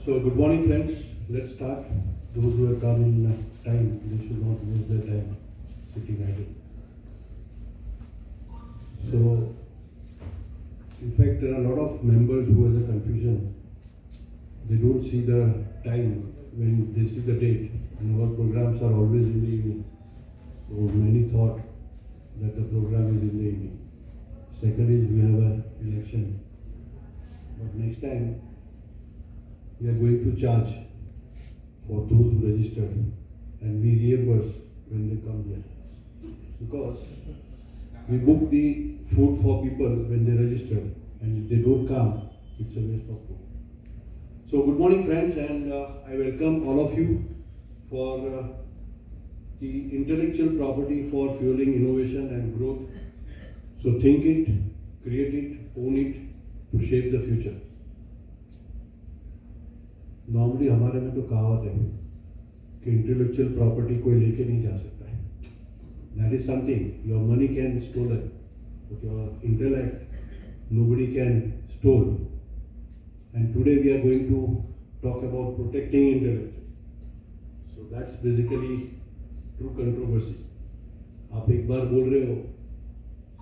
So good morning friends, let's start. Those who have come in time, they should not waste their time sitting idle. So, in fact there are a lot of members who has a confusion. They don't see the time when they see the date, and our programs are always in the evening. So many thought that the program is in the evening. Second is we have an election. But next time we are going to charge for those who registered, and we reimburse when they come here. Because we book the food for people when they register, and if they don't come, it's a waste of food. So good morning friends, and I welcome all of you for the intellectual property for fueling innovation and growth. So think it, create it, own it to shape the future. Normally हमारे में तो कहावत है कि intellectual property कोई लेके नहीं जा सकता है. That is something. Your money can stolen, but your intellect nobody can stole. And today we are going to talk about protecting intellect. So that's basically true controversy. आप एक बार बोल रहे हो,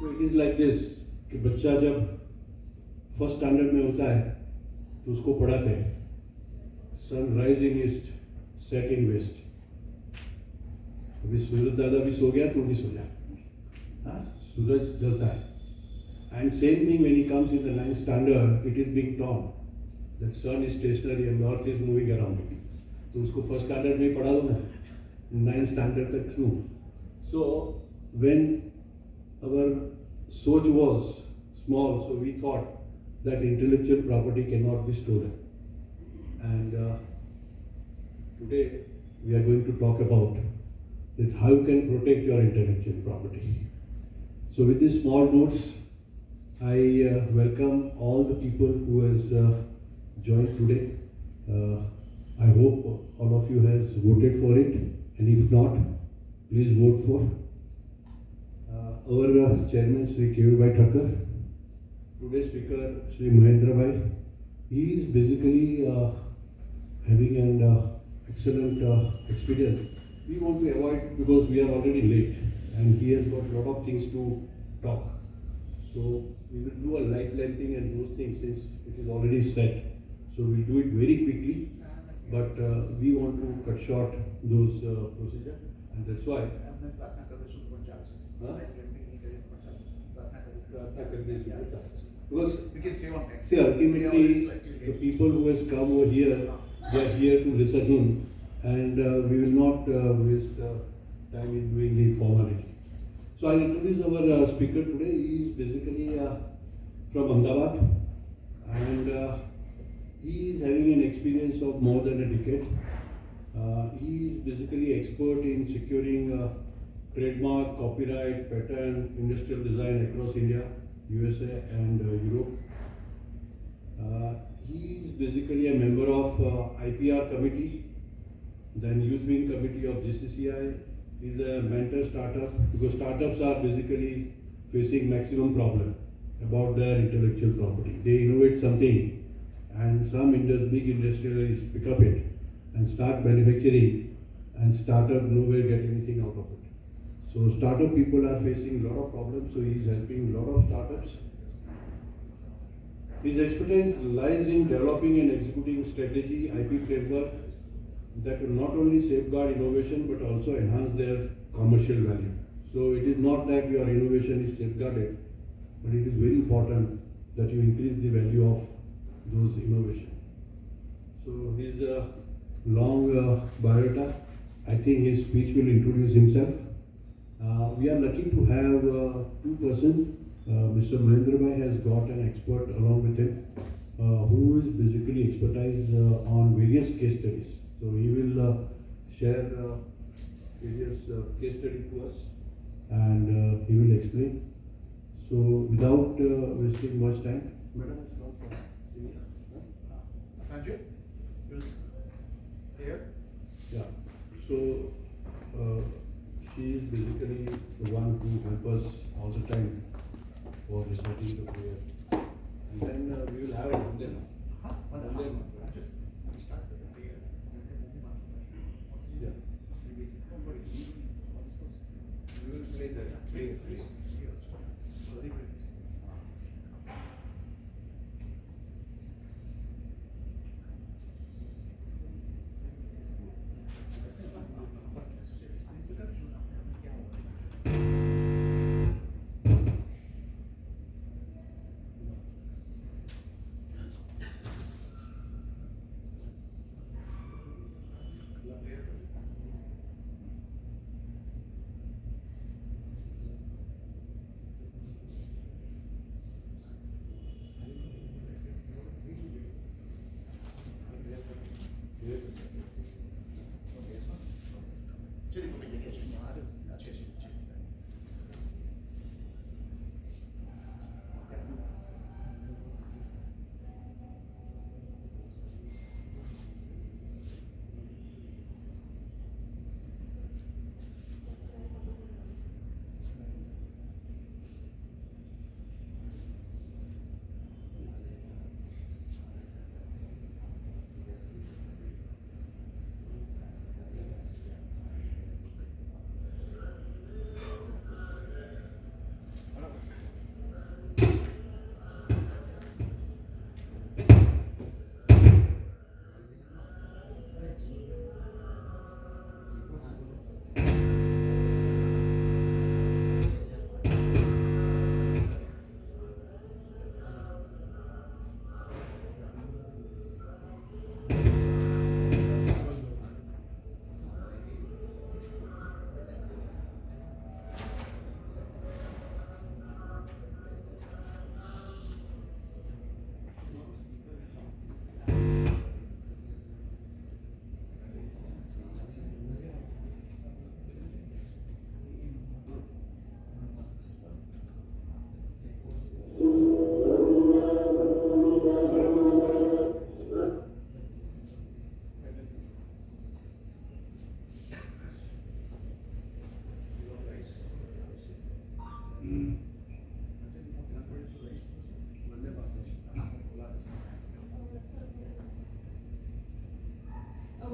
so it is like this कि बच्चा जब first standard में होता है तो उसको पढ़ाते हैं sun rise in east set in west. अभी सूरज दादा भी सो गया, तू भी सो जा. हाँ, सूरज जलता है. And same thing when he comes in the 9th standard, it is being taught that sun is stationary and earth is moving around. तो उसको फर्स्ट स्टैंडर्ड में ही पढ़ा दो ना, 9th स्टैंडर्ड तक क्यों. सो व्हेन आवर सोच was small, so we thought that intellectual property cannot be stolen. And today we are going to talk about that how you can protect your intellectual property. So with these small notes, I welcome all the people who has joined today. I hope all of you has voted for it, and if not, please vote for our chairman Sri K.V. Thakkar. Today's speaker, Sri Mahendra Bhai, he is basically having an excellent experience. We want to avoid because we are already late, and he has got a lot of things to talk. So we will do a light lengthening and those things since it is already set. So we'll do it very quickly, but we want to cut short those procedure, and that's why. Because we can save on time. See, ultimately, the people who has come over here, they are here to listen him, and we will not waste time in doing the formality. So I introduce our speaker today. He is basically from Ahmedabad, and he is having an experience of more than a decade. He is basically expert in securing trademark, copyright, patent, industrial design across India, USA and Europe. He is basically a member of of IPR committee, then Youth Wing committee of GCCI. Is a mentor startup because startups are basically facing maximum problem about their intellectual property. They innovate something and some big industrialists pick up it and start manufacturing, and startup nowhere get anything out of it. So startup people are facing a lot of problems, so he is helping a lot of startups. His expertise lies in developing and executing strategy, IP framework that will not only safeguard innovation but also enhance their commercial value. So it is not that your innovation is safeguarded, but it is very important that you increase the value of those innovations. So his long biodata, I think his speech will introduce himself. We are lucky to have two persons. Mr. Mahendra Bhai has got an expert along with him who is basically expertise on various case studies. So he will share various case studies to us, and he will explain. So without wasting much time, Madam is not from India. Andrew, who's here? Yeah. So she is basically the one who help us all the time for reciting the prayer. And then we will have Vandana. Vandana. Yeah. We will play the prayer.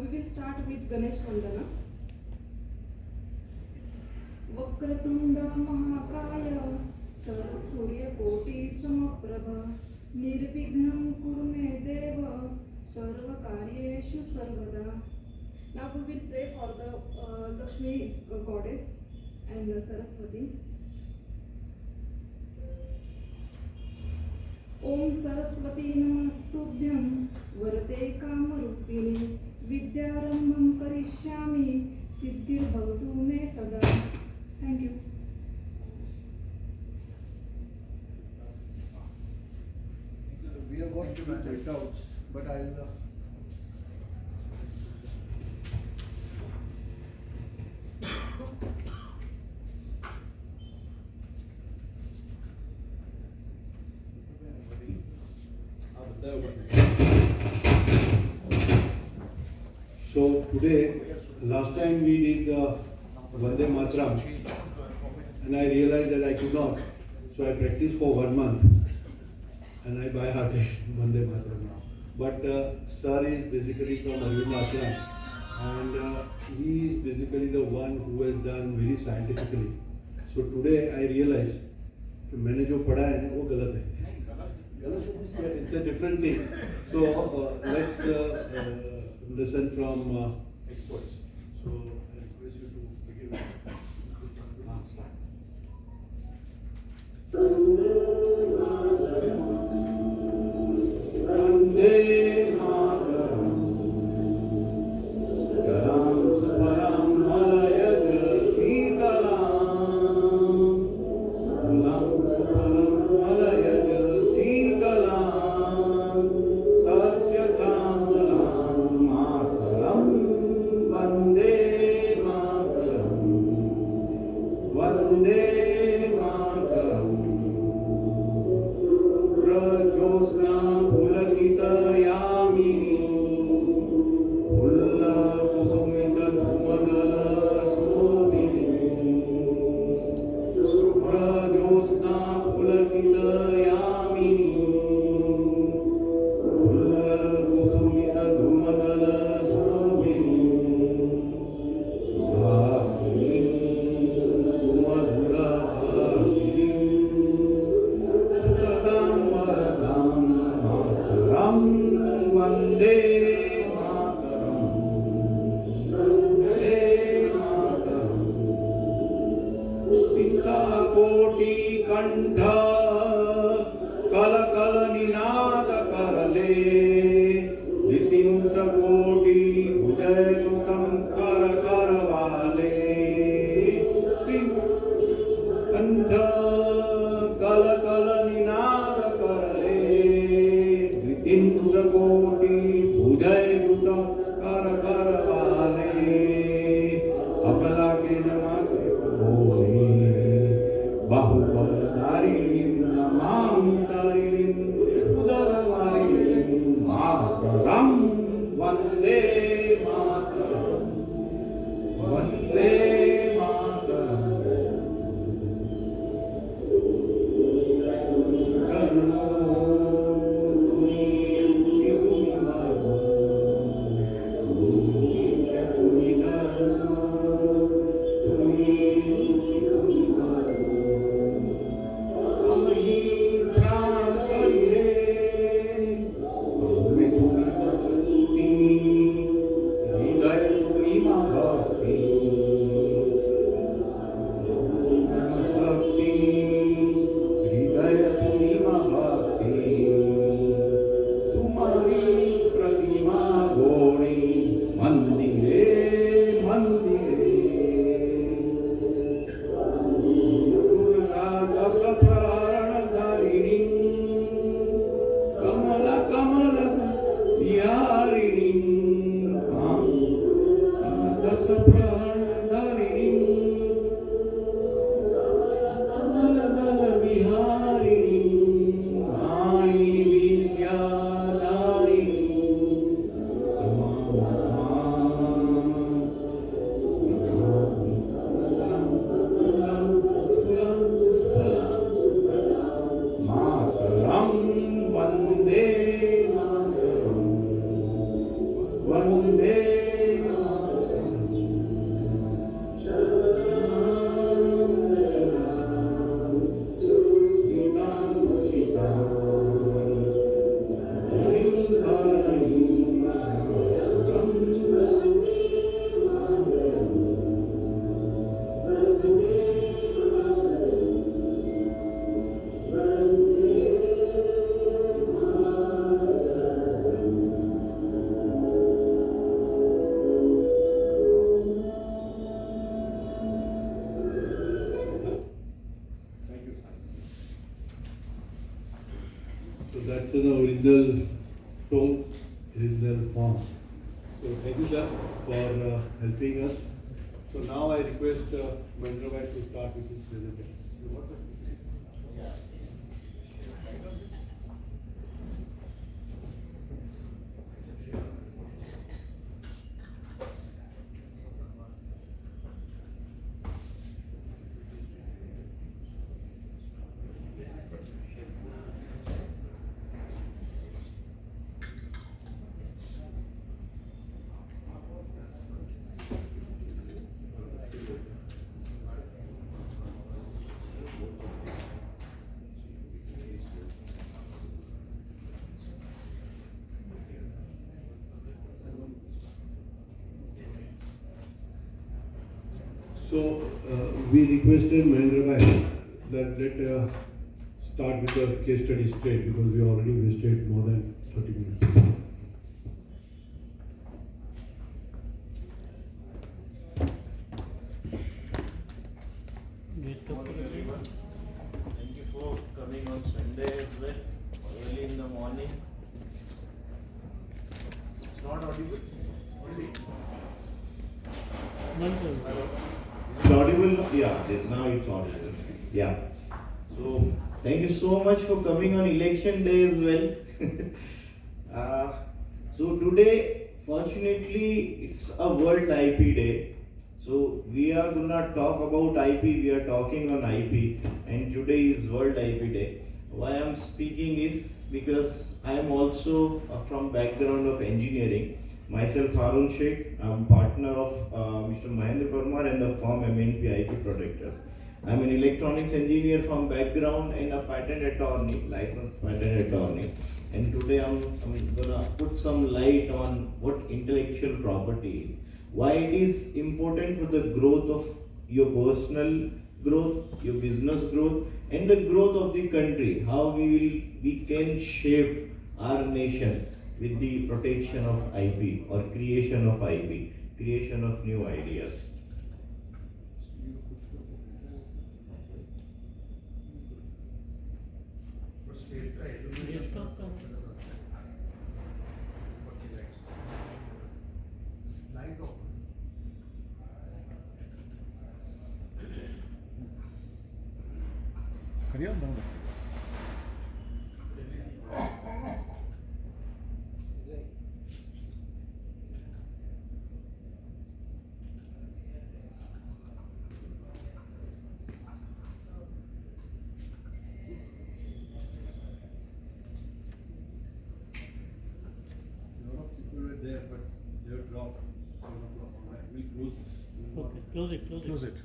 We will start with Ganesh Vandana. Vakratunda Mahakaya Suryakoti Samaprabha Nirvignam Kurume Deva Sarva Karyeshu Sarvada. Now we will pray for the Lakshmi goddess and Saraswati. Om Saraswati Namastubhyam Varate Kamarupini Vidyarambham Karishyami Siddhir Bhavatu Me Sada. Thank you. We have got to print out, but I'll. So today, last time we did the Vande Mataram, and I realized that I could not. So I practiced for 1 month, and I by hearted Vande Mataram now. But sir is basically from Arvind Ashram, and he is basically the one who has done very scientifically. So today I realized कि मैंने जो पढ़ा है ना वो गलत है. It's a different thing. So let's listen from experts. So I request you to begin. Start. Vande Mataram. Garam Suparam Malayaj Sitaram. Garam Suparam Malayaj Sitaram. Sasya Samalam Mataram. Vande Mataram. Vande Mataram. Rajosna Pulakitayamini Pulla Kusumita Dhumadala Somini Rajosna Pulakitayamini Pulla Kusumita Dhumadala Somini Suhasini Sumadhura Hasini Sutatam Varadam Mataram Vande Mataram Vande Mataram Tinsa Koti Kantha Kala Kala Ninada Karale Vitinsa Koti Udayatam Kara Karavale Tinsa Kantha Kala Kala Ninada Karale Vitinsa Koti Udayatam Kara Karavale Abala ke namate bole Bahubal Darinim Namami Tarinim Udaravarinim Mataram Vande Mataram Vande Mataram Karno Tuni Tuni Maru Tuni Karno Tuni Tuni Maru Amahi Prana Sarire Ame Tuni Vasanti Hridaya Tuni Mahasti Sakti हृदय तुनी भक्ति तुम्हारी प्रतिमा गोणी मंदिरे मंदिरे दुर्गा दस प्राण धारिणी कमल कमल विहारिणी दस प्राण धारिणी दल विहारिणी वाणी विद्यादायिनी मातरम वंदे मातरम वंदे So that's an original tone, original form. So thank you sir for helping us. So now I request Mahendra Bhai to start with his presentation. So we requested Mahendra Bhai that let start with the case study straight because we already wasted more than 30 minutes. Morning everyone. Thank you for coming on Sunday as well, early in the morning. It's not audible? What is it? Hello? Is it audible? Yeah, now it's audible. Yeah. So, thank you so much for coming on election day as well. So today, fortunately, it's a World IP Day. So we are gonna talk about IP. We are talking on IP, and today is World IP Day. Why I'm speaking is because I am also from background of engineering. Myself, Harun Sheikh. I'm partner of Mr. Mahendra Parmar and the firm MNP IP Protectors. I'm an electronics engineer from background and a patent attorney, licensed patent attorney. And today I'm gonna put some light on what intellectual property is, why it is important for the growth of your personal growth, your business growth, and the growth of the country. How we can shape our nation with the protection of IP or creation of IP, creation of new ideas. Light off. करिए ना Lot of people were there, but they were dropped. We'll close this. Okay, close it, close it. Close it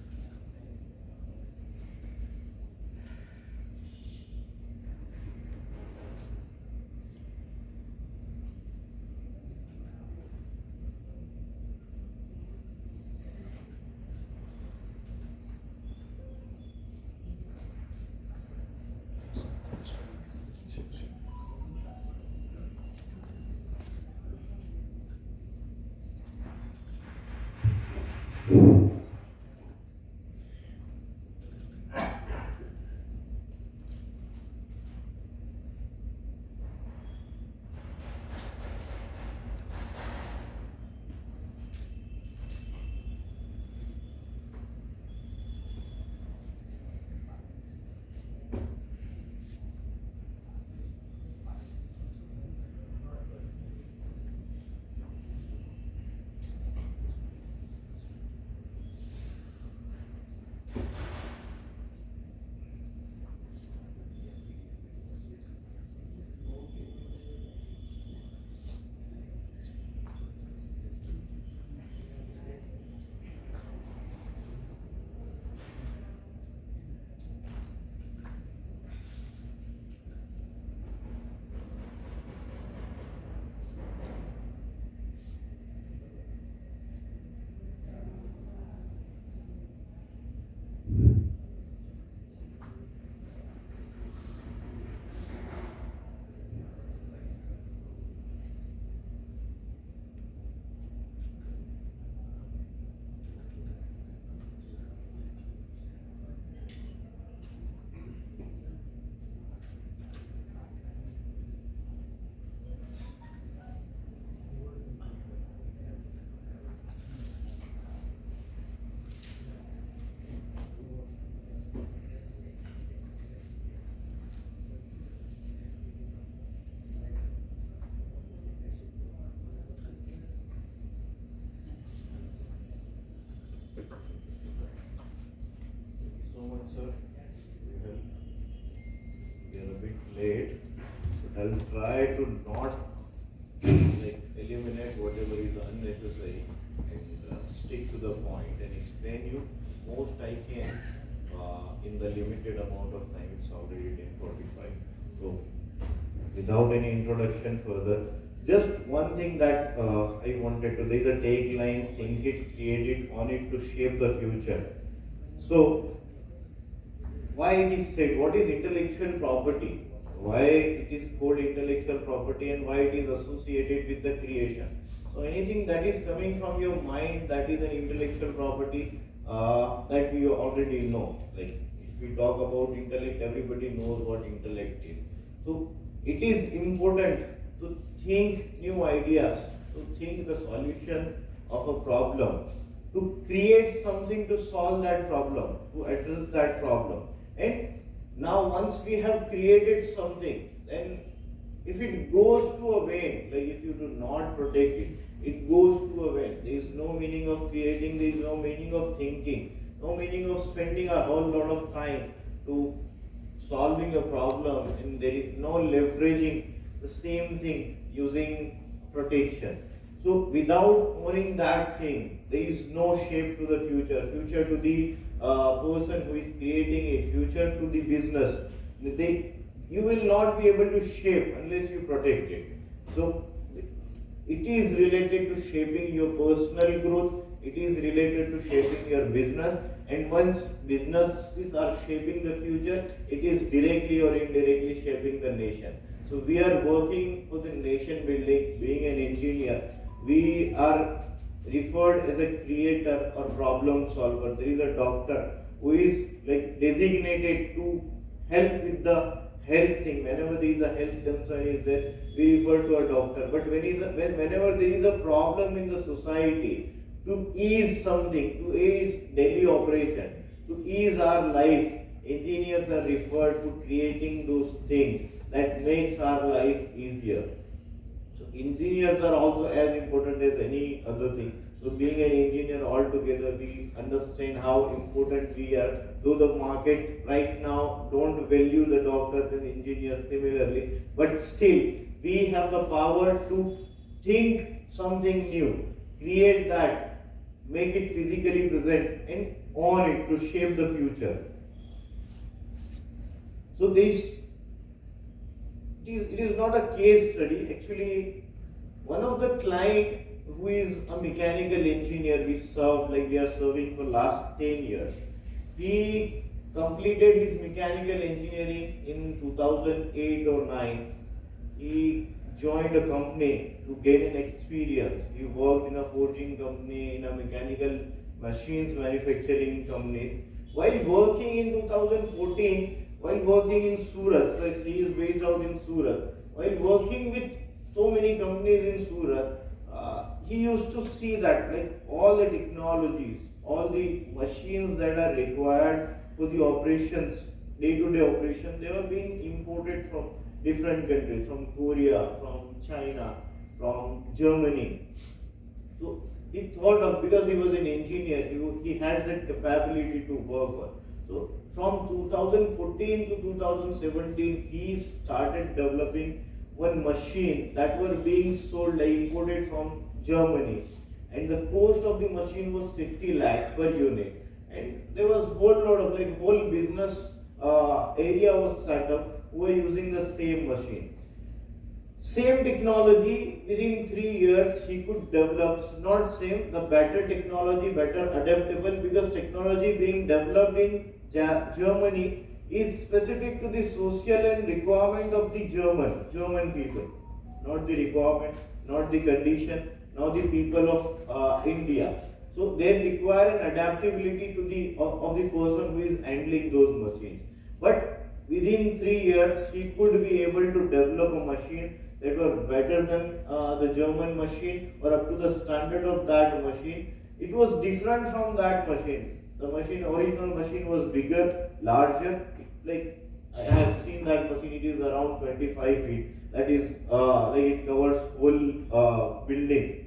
So much, sir. You help. We are a bit late, but I'll try to not eliminate whatever is unnecessary and stick to the point and explain you most I can in the limited amount of time. It's already 10:45. So, without any introduction further, Just one thing that I wanted to, there is a tagline, think it, create it, on it to shape the future. So, why it is said, what is intellectual property? Why it is called intellectual property and why it is associated with the creation? So, anything that is coming from your mind, that is an intellectual property that we already know. Like, if we talk about intellect, everybody knows what intellect is. So, it is important to think new ideas, to think the solution of a problem, to create something to solve that problem, to address that problem. And now once we have created something, then if it goes to a vein, like if you do not protect it, it goes to a vein. There is no meaning of creating, there is no meaning of thinking, no meaning of spending a whole lot of time to solving a problem, and there is no leveraging the same thing using protection. So without owning that thing, there is no shape to the future, future to the person who is creating it, future to the business. You will not be able to shape unless you protect it. So it is related to shaping your personal growth, it is related to shaping your business, and once businesses are shaping the future, it is directly or indirectly shaping the nation. So we are working for the nation building, being an engineer, we are referred as a creator or problem solver. There is a doctor who is like designated to help with the health thing. Whenever there is a health concern is there, we refer to a doctor. But whenever there is a problem in the society, to ease something, to ease daily operation, to ease our life, engineers are referred to creating those things that makes our life easier. So engineers are also as important as any other thing. So being an engineer altogether, we understand how important we are. Though the market right now don't value the doctors and engineers similarly, but still we have the power to think something new, create that, make it physically present, and own it to shape the future. So it is not a case study. Actually, one of the client who is a mechanical engineer we served, like we are serving for last 10 years. He completed his mechanical engineering in 2008 or 9. He joined a company to gain an experience. He worked in a forging company, in a mechanical machines manufacturing companies. While working in 2014, while working in Surat, so he is based out in Surat, while working with so many companies in Surat, he used to see that like all the technologies, all the machines that are required for the operations, day-to-day operation, they were being imported from different countries, from Korea, from China, from Germany. So he thought of, because he was an engineer, he had that capability to work on. So from 2014 to 2017, he started developing one machine that were being sold, imported from Germany, and the cost of the machine was 50 lakh per unit, and there was whole lot of like whole business area was set up who were using the same machine. Same technology, within 3 years he could develop, not same, the better technology, better adaptable, because technology being developed in Germany is specific to the social and requirement of the German people, not the requirement, not the condition, not the people of India. So they require an adaptability to the of the person who is handling those machines. But within 3 years, he could be able to develop a machine that were better than the German machine or up to the standard of that machine. It was different from that machine. The original machine was bigger, larger. Like I have seen that machine, it is around 25 feet. That is like it covers whole building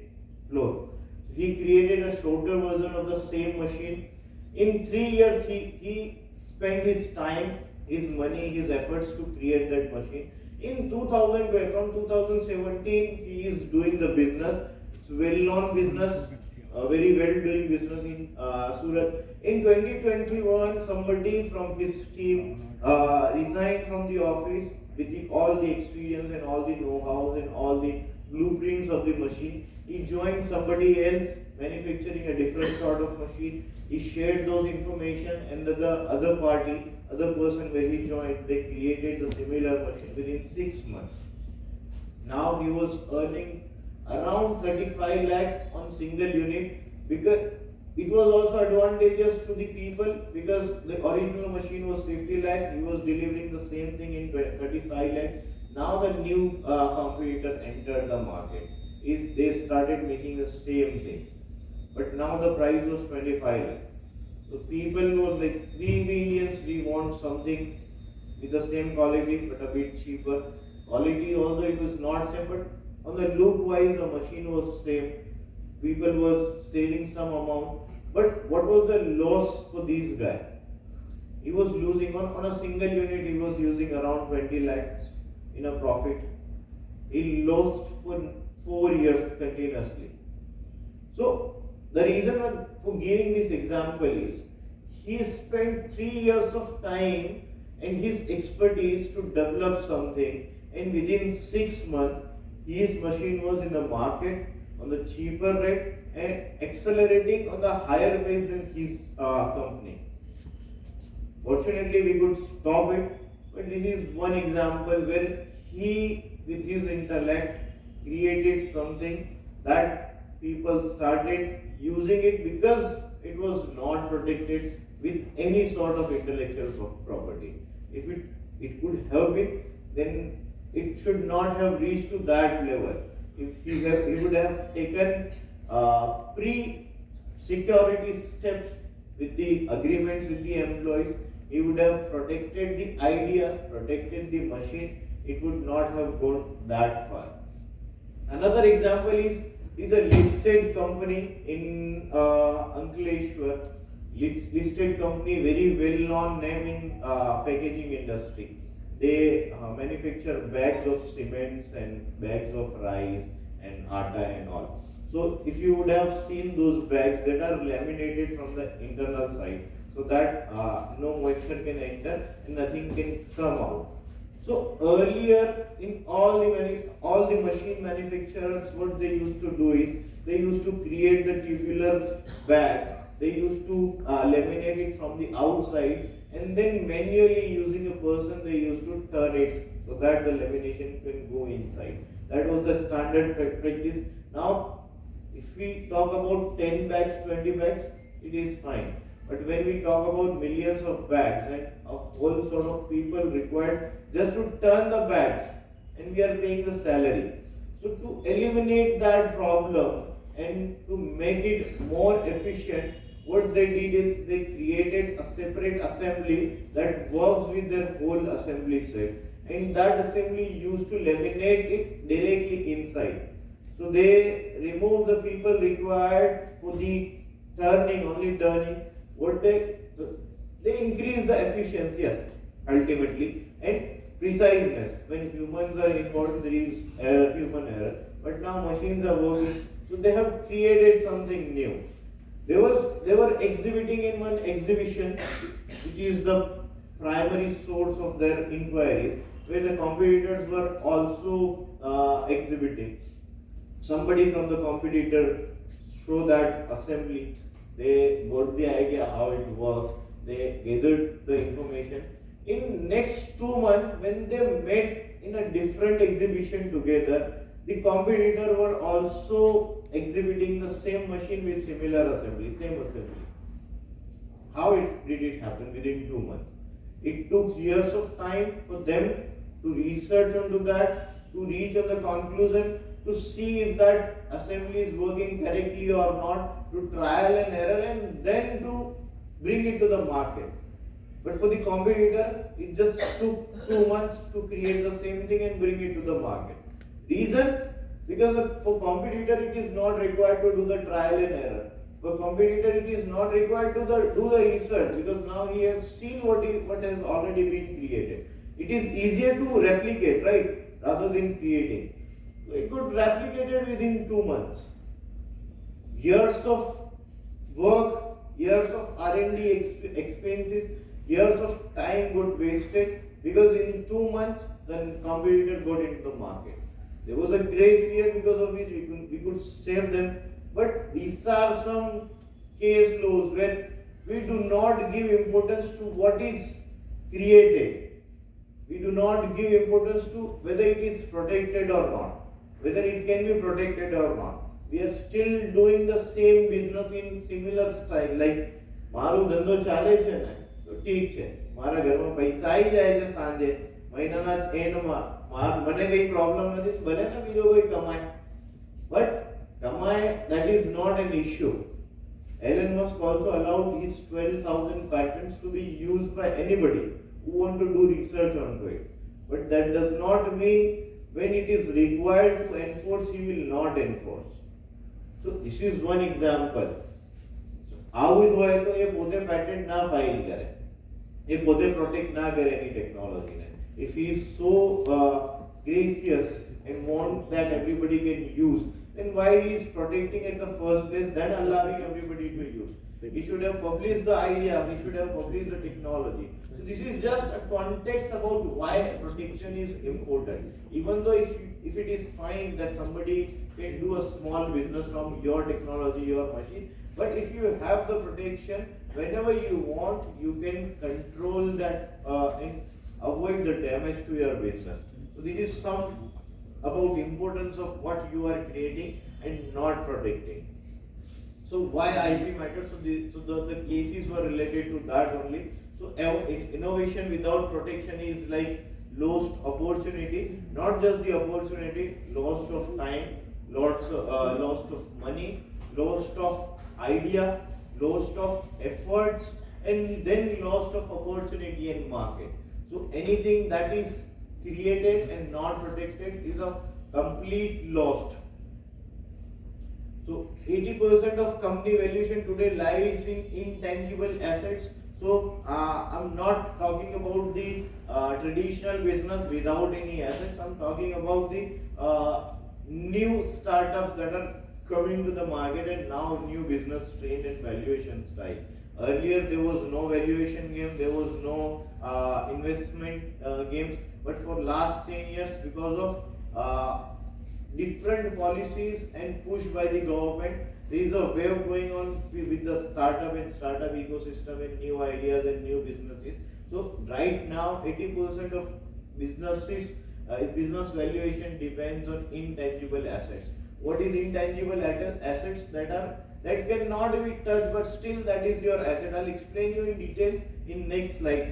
floor. He created a shorter version of the same machine. In 3 years, he spent his time, his money, his efforts to create that machine. In 2012, from 2017, he is doing the business. It's well-known business, very well-doing business in Surat. In 2021, somebody from his team resigned from the office with all the experience and all the know-hows and all the blueprints of the machine. He joined somebody else manufacturing a different sort of machine. He shared those information, and the other party, other person where he joined, they created the similar machine within 6 months. Now he was earning around 35 lakh on single unit, because it was also advantageous to the people, because the original machine was 50 lakh, he was delivering the same thing in 35 lakh. Now the new competitor entered the market. They started making the same thing, but now the price was 25 lakh. So people were like, we Indians, we want something with the same quality but a bit cheaper. Quality, although it was not same, but on the look wise the machine was same. People was saving some amount, but what was the loss for these guys? He was losing on a single unit, he was using around 20 lakhs in a profit. He lost for 4 years continuously. So the reason for giving this example is, he spent 3 years of time and his expertise to develop something, and within 6 months his machine was in the market on the cheaper rate and accelerating on the higher pace than his company. Fortunately, we could stop it, but this is one example where he, with his intellect, created something that people started using it, because it was not protected with any sort of intellectual property. If it could have been, then it should not have reached to that level. If he would have taken pre-security steps with the agreements with the employees, he would have protected the idea, protected the machine, it would not have gone that far. Another example is a listed company in Ankleshwar, listed company, very well-known name in packaging industry. They manufacture bags of cements and bags of rice and atta and all. So if you would have seen those bags that are laminated from the internal side, so that no moisture can enter and nothing can come out. So earlier, in all the machine manufacturers, what they used to do is, they used to create the tubular bag. They used to laminate it from the outside, and then manually, using a person, they used to turn it so that the lamination can go inside. That was the standard practice. Now, if we talk about 10 bags, 20 bags, it is fine. But when we talk about millions of bags and a whole sort of people required just to turn the bags, and we are paying the salary. So to eliminate that problem and to make it more efficient, what they did is they created a separate assembly that works with their whole assembly set, and that assembly used to laminate it directly inside. So they removed the people required for the turning, only turning. What they increase the efficiency ultimately and preciseness. When humans are involved, there is human error. But now machines are working, so they have created something new. They were exhibiting in one exhibition, which is the primary source of their inquiries, where the competitors were also exhibiting. Somebody from the competitor show that assembly. They got the idea how it works. They gathered the information. In next 2 months, when they met in a different exhibition together, the competitor were also exhibiting the same machine with similar assembly, same assembly. How did it happen within 2 months? It took years of time for them to research onto that, to reach on the conclusion, to see if that assembly is working correctly or not, to trial and error, and then to bring it to the market. But for the competitor, it just took 2 months to create the same thing and bring it to the market. Reason? Because for competitor, it is not required to do the trial and error. For competitor, it is not required to do the research, because now he has seen what has already been created. It is easier to replicate, right, rather than creating. So it could replicate it within 2 months. Years of work, years of R&D expenses, years of time got wasted, because in 2 months the competitor got into the market. There was a grace period because of which we could save them. But these are some case laws where we do not give importance to what is created. We do not give importance to whether it is protected or not, whether it can be protected or not. We are still doing the same business in similar style. Like મારો ધંધો ચાલે છે ને તો ઠીક છે, મારા ઘરમાં પૈસા આવી જાય છે સાંજે મહિનાના એન્ડમાં, મને કઈ પ્રોબ્લેમ નથી, ભલે ને બીજો કોઈ કમાય, બટ કમાય, that is not an issue. Elon Musk also allowed his 12,000 patents to be used by anybody who want to do research onto it. But that does not mean when it is required to enforce, he will not enforce. So this is one example. આવું જ હોય તો એ પોતે patent ના file કરે, એ પોતે protect ના કરે એની ટેકનોલોજીને. If he is so gracious and wants that everybody can use, then why he is protecting at the first place, then allowing everybody to use? He should have published the idea, he should have published the technology. So this is just a context about why protection is important. Even though if it is fine that somebody can do a small business from your technology, your machine, but if you have the protection, whenever you want, you can control that and avoid the damage to your business. So this is some about the importance of what you are creating and not protecting. So why IP matters? So the cases were related to that only. So innovation without protection is like lost opportunity, not just the opportunity, loss of time, loss of money, loss of idea, loss of efforts, and then loss of opportunity and market. So anything that is created and not protected is a complete lost. So 80% of company valuation today lies in intangible assets. So I'm not talking about the traditional business without any assets. I'm talking about the new startups that are coming to the market and now new business trend and valuation style. Earlier there was no valuation game, there was no investment games, but for last 10 years because of different policies and push by the government, there is a wave going on with the startup and startup ecosystem and new ideas and new businesses. So right now 80% of businesses business valuation depends on intangible assets. What is intangible assets? That cannot be touched, but still that is your asset. I'll explain you in details in next slides.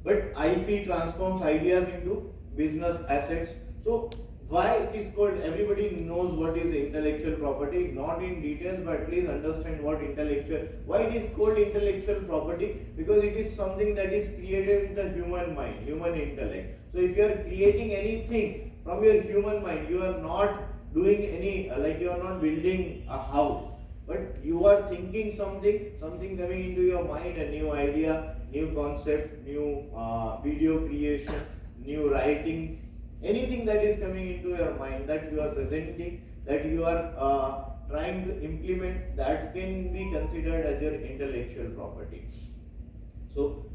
But IP transforms ideas into business assets. So why it is called, everybody knows what is intellectual property, not in details, but at least understand what why it is called intellectual property, because it is something that is created with the human mind, human intellect. So if you are creating anything from your human mind, you are not doing any, like you are not building a house, but you are thinking something coming into your mind, a new idea, new concept, new video creation, new writing, anything that is coming into your mind that you are presenting, that you are trying to implement, that can be considered as your intellectual property. So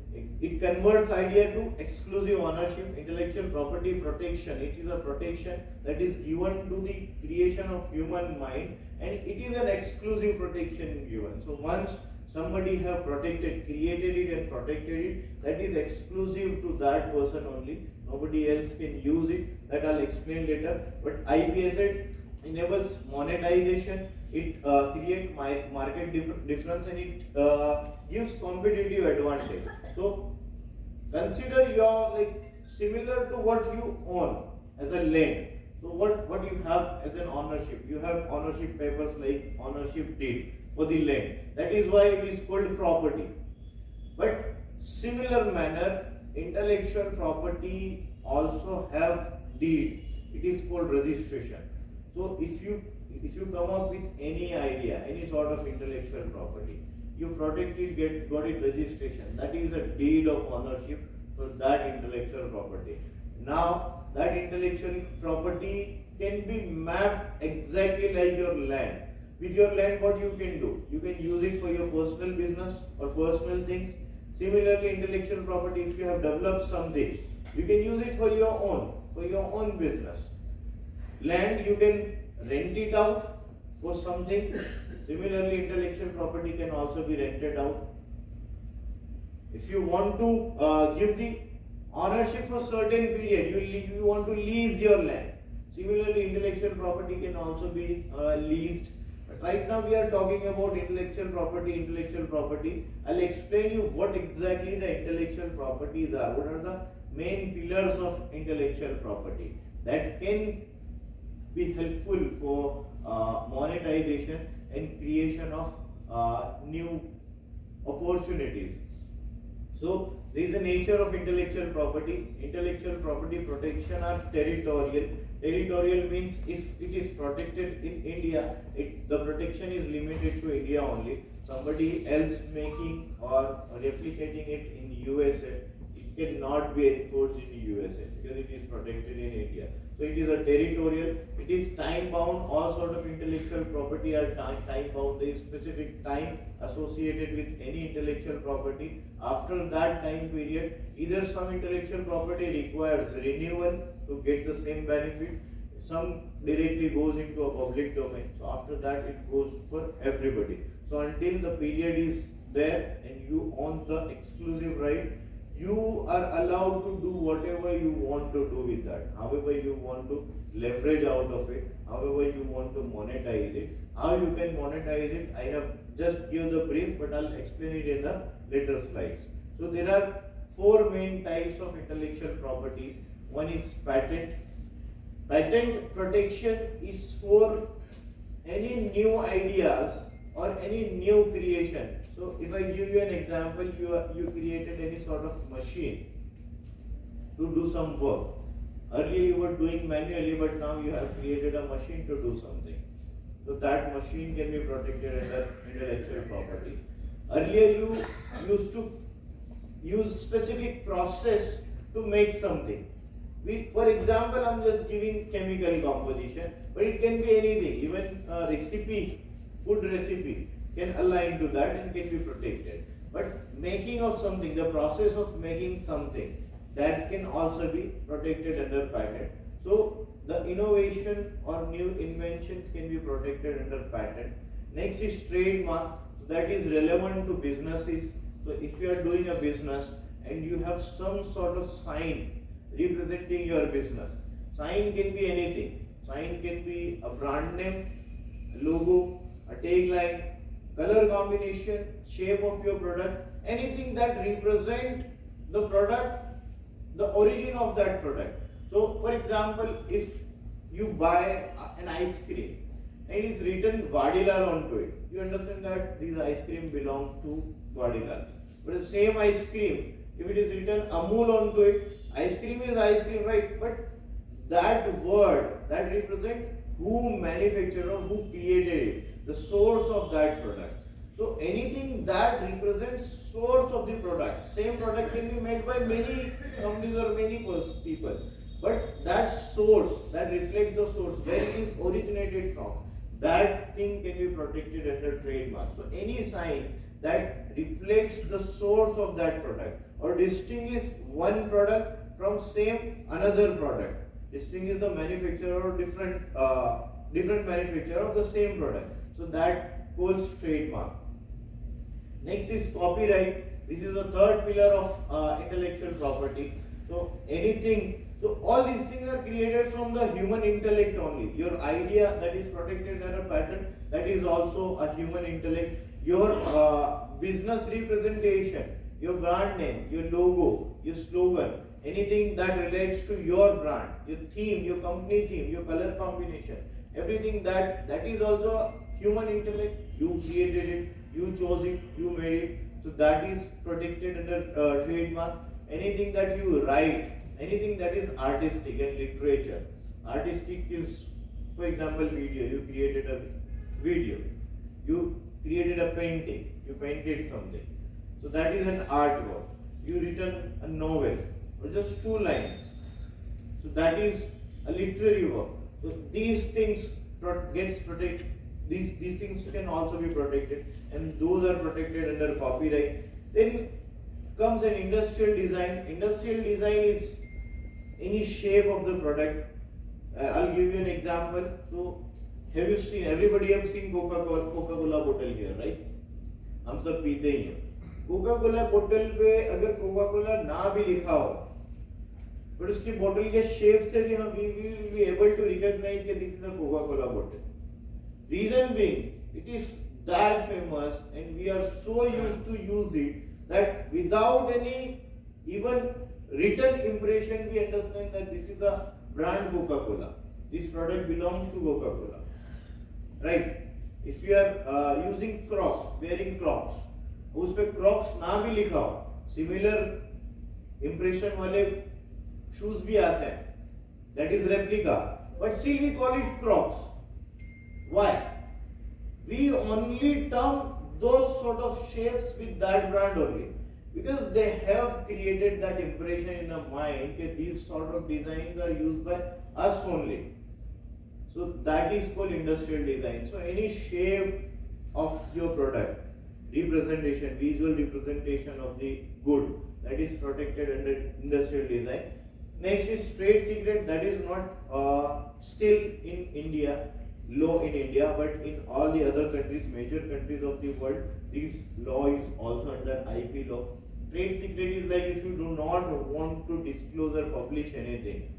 it converts idea to exclusive ownership. Intellectual property protection, it is a protection that is given to the creation of human mind, and it is an exclusive protection given. So once somebody have created it and protected it, that is exclusive to that person only. Nobody else can use it. That I'll explain later. But IP asset enables monetization. It creates market difference, and it gives competitive advantage. So consider your, like, similar to what you own as a land. So what you have as an ownership, you have ownership papers like ownership deed for the land. That is why it is called property. But similar manner, intellectual property also have deed. It is called registration. So if you come up with any idea, any sort of intellectual property, you protect it, got it registration. That is a deed of ownership for that intellectual property. Now that intellectual property can be mapped exactly like your land. With your land, what you can do? You can use it for your personal business or personal things. Similarly, intellectual property, if you have developed something, you can use it for your own. for your own business. Land you can rent it out for something. Similarly, intellectual property can also be rented out. If you want to give the ownership for certain period, you want to lease your land. Similarly, intellectual property can also be leased. But right now we are talking about intellectual property. I'll explain you what exactly the intellectual properties are. What are the main pillars of intellectual property that can be helpful for monetization and creation of new opportunities. So there is a nature of intellectual property. Intellectual property protection are territorial. Territorial means if it is protected in India, the protection is limited to India only. Somebody else making or replicating it in USA, it cannot be enforced in USA because it is protected in India. So it is a territorial, it is time bound. All sort of intellectual property are time bound. There is specific time associated with any intellectual property. After that time period, either some intellectual property requires renewal to get the same benefit, some directly goes into a public domain. So after that it goes for everybody. So until the period is there and you own the exclusive right, you are allowed to do whatever you want to do with that, however you want to leverage out of it, however you want to monetize it. How you can monetize it, I have just given the brief, but I'll explain it in the later slides. So there are four main types of intellectual properties. One is patent. Patent protection is for any new ideas or any new creation. So if I give you an example, you created any sort of machine to do some work. Earlier you were doing manually, but now you have created a machine to do something. So that machine can be protected under intellectual property. Earlier you used to use specific process to make something. For example, I'm just giving chemical composition, but it can be anything. Even a recipe, food recipe can align to that and can be protected. But making of something, the process of making something, that can also be protected under patent. So the innovation or new inventions can be protected under patent. Next is trademark, that is relevant to businesses. So if you are doing a business and you have some sort of sign representing your business, sign can be anything. Sign can be a brand name, a logo, a tagline, color combination, shape of your product, anything that represent the product, the origin of that product. So for example, if you buy an ice cream and it is written Vadilal onto it, you understand that this ice cream belongs to Vadilal. But the same ice cream, if it is written Amul onto it, ice cream is ice cream, right? But that word that represent who manufactured or who created it, the source of that product. So anything that represents source of the product. Same product can be made by many companies or many people, but that source, that reflects the source, where it is originated from, that thing can be protected under trademark. So any sign that reflects the source of that product or distinguish one product from same another product, distinguish the manufacturer or different manufacturer of the same product. So that calls trademark. Next is copyright. This is the third pillar of intellectual property. So anything, so all these things are created from the human intellect only. Your idea that is protected under a patent, that is also a human intellect. Your business representation, your brand name, your logo, your slogan, anything that relates to your brand, your theme, your company theme, your color combination, everything that is also human intellect. You created it, you chose it, you made it. So that is protected under trademark. Anything that you write, anything that is artistic and literature. Artistic is, for example, video. You created a video. You created a painting. You painted something. So that is an artwork. You written a novel or just 2 lines. So that is a literary work. So these things gets protected. These things can also be protected, and those are protected under copyright. Then comes an industrial design. Industrial design is any shape of the product. I'll give you an example. So, have you seen? Everybody have seen Coca-Cola bottle here, right? हम सब पीते ही हैं. Coca-Cola bottle पे अगर Coca-Cola ना भी लिखा हो, but उसकी bottle के shape से भी हम we will be able to recognize that this is a Coca-Cola bottle. Reason being, it is that famous and we are so used to use it that without any even written impression we understand that this is the brand Coca-Cola. This product belongs to Coca-Cola, right? If you are using Crocs, wearing Crocs, उस पे Crocs ना भी लिखा हो, similar impression वाले shoes भी आते हैं, that is replica, but still we call it Crocs. Why? We only term those sort of shapes with that brand only. Because they have created that impression in the mind that these sort of designs are used by us only. So that is called industrial design. So any shape of your product, representation, visual representation of the good, that is protected under industrial design. Next is trade secret, that is not still in India, law in India, but in all the other countries, major countries of the world, this law is also under IP law. Trade secret is like if you do not want to disclose or publish anything,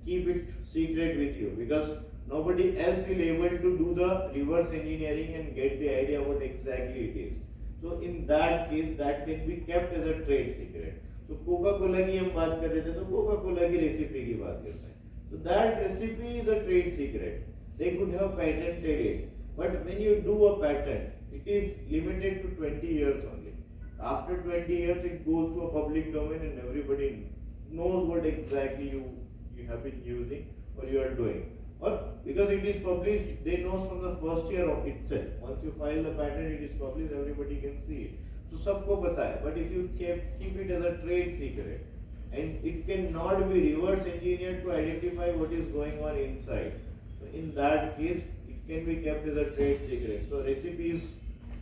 keep it secret with you because nobody else will able to do the reverse engineering and get the idea what exactly it is. So in that case, that can be kept as a trade secret. So Coca-Cola की हम बात कर रहे थे तो Coca-Cola की recipe की बात करते हैं. So that recipe is a trade secret. They could have patented it, but when you do a patent, it is limited to 20 years only. After 20 years, it goes to a public domain and everybody knows what exactly you have been using or you are doing. Or because it is published, they know from the first year of itself. Once you file the patent, it is published, everybody can see it. So सबको पता है. But if you keep it as a trade secret, and it cannot be reverse engineered to identify what is going on inside. So in that case, it can be kept as a trade secret. So recipes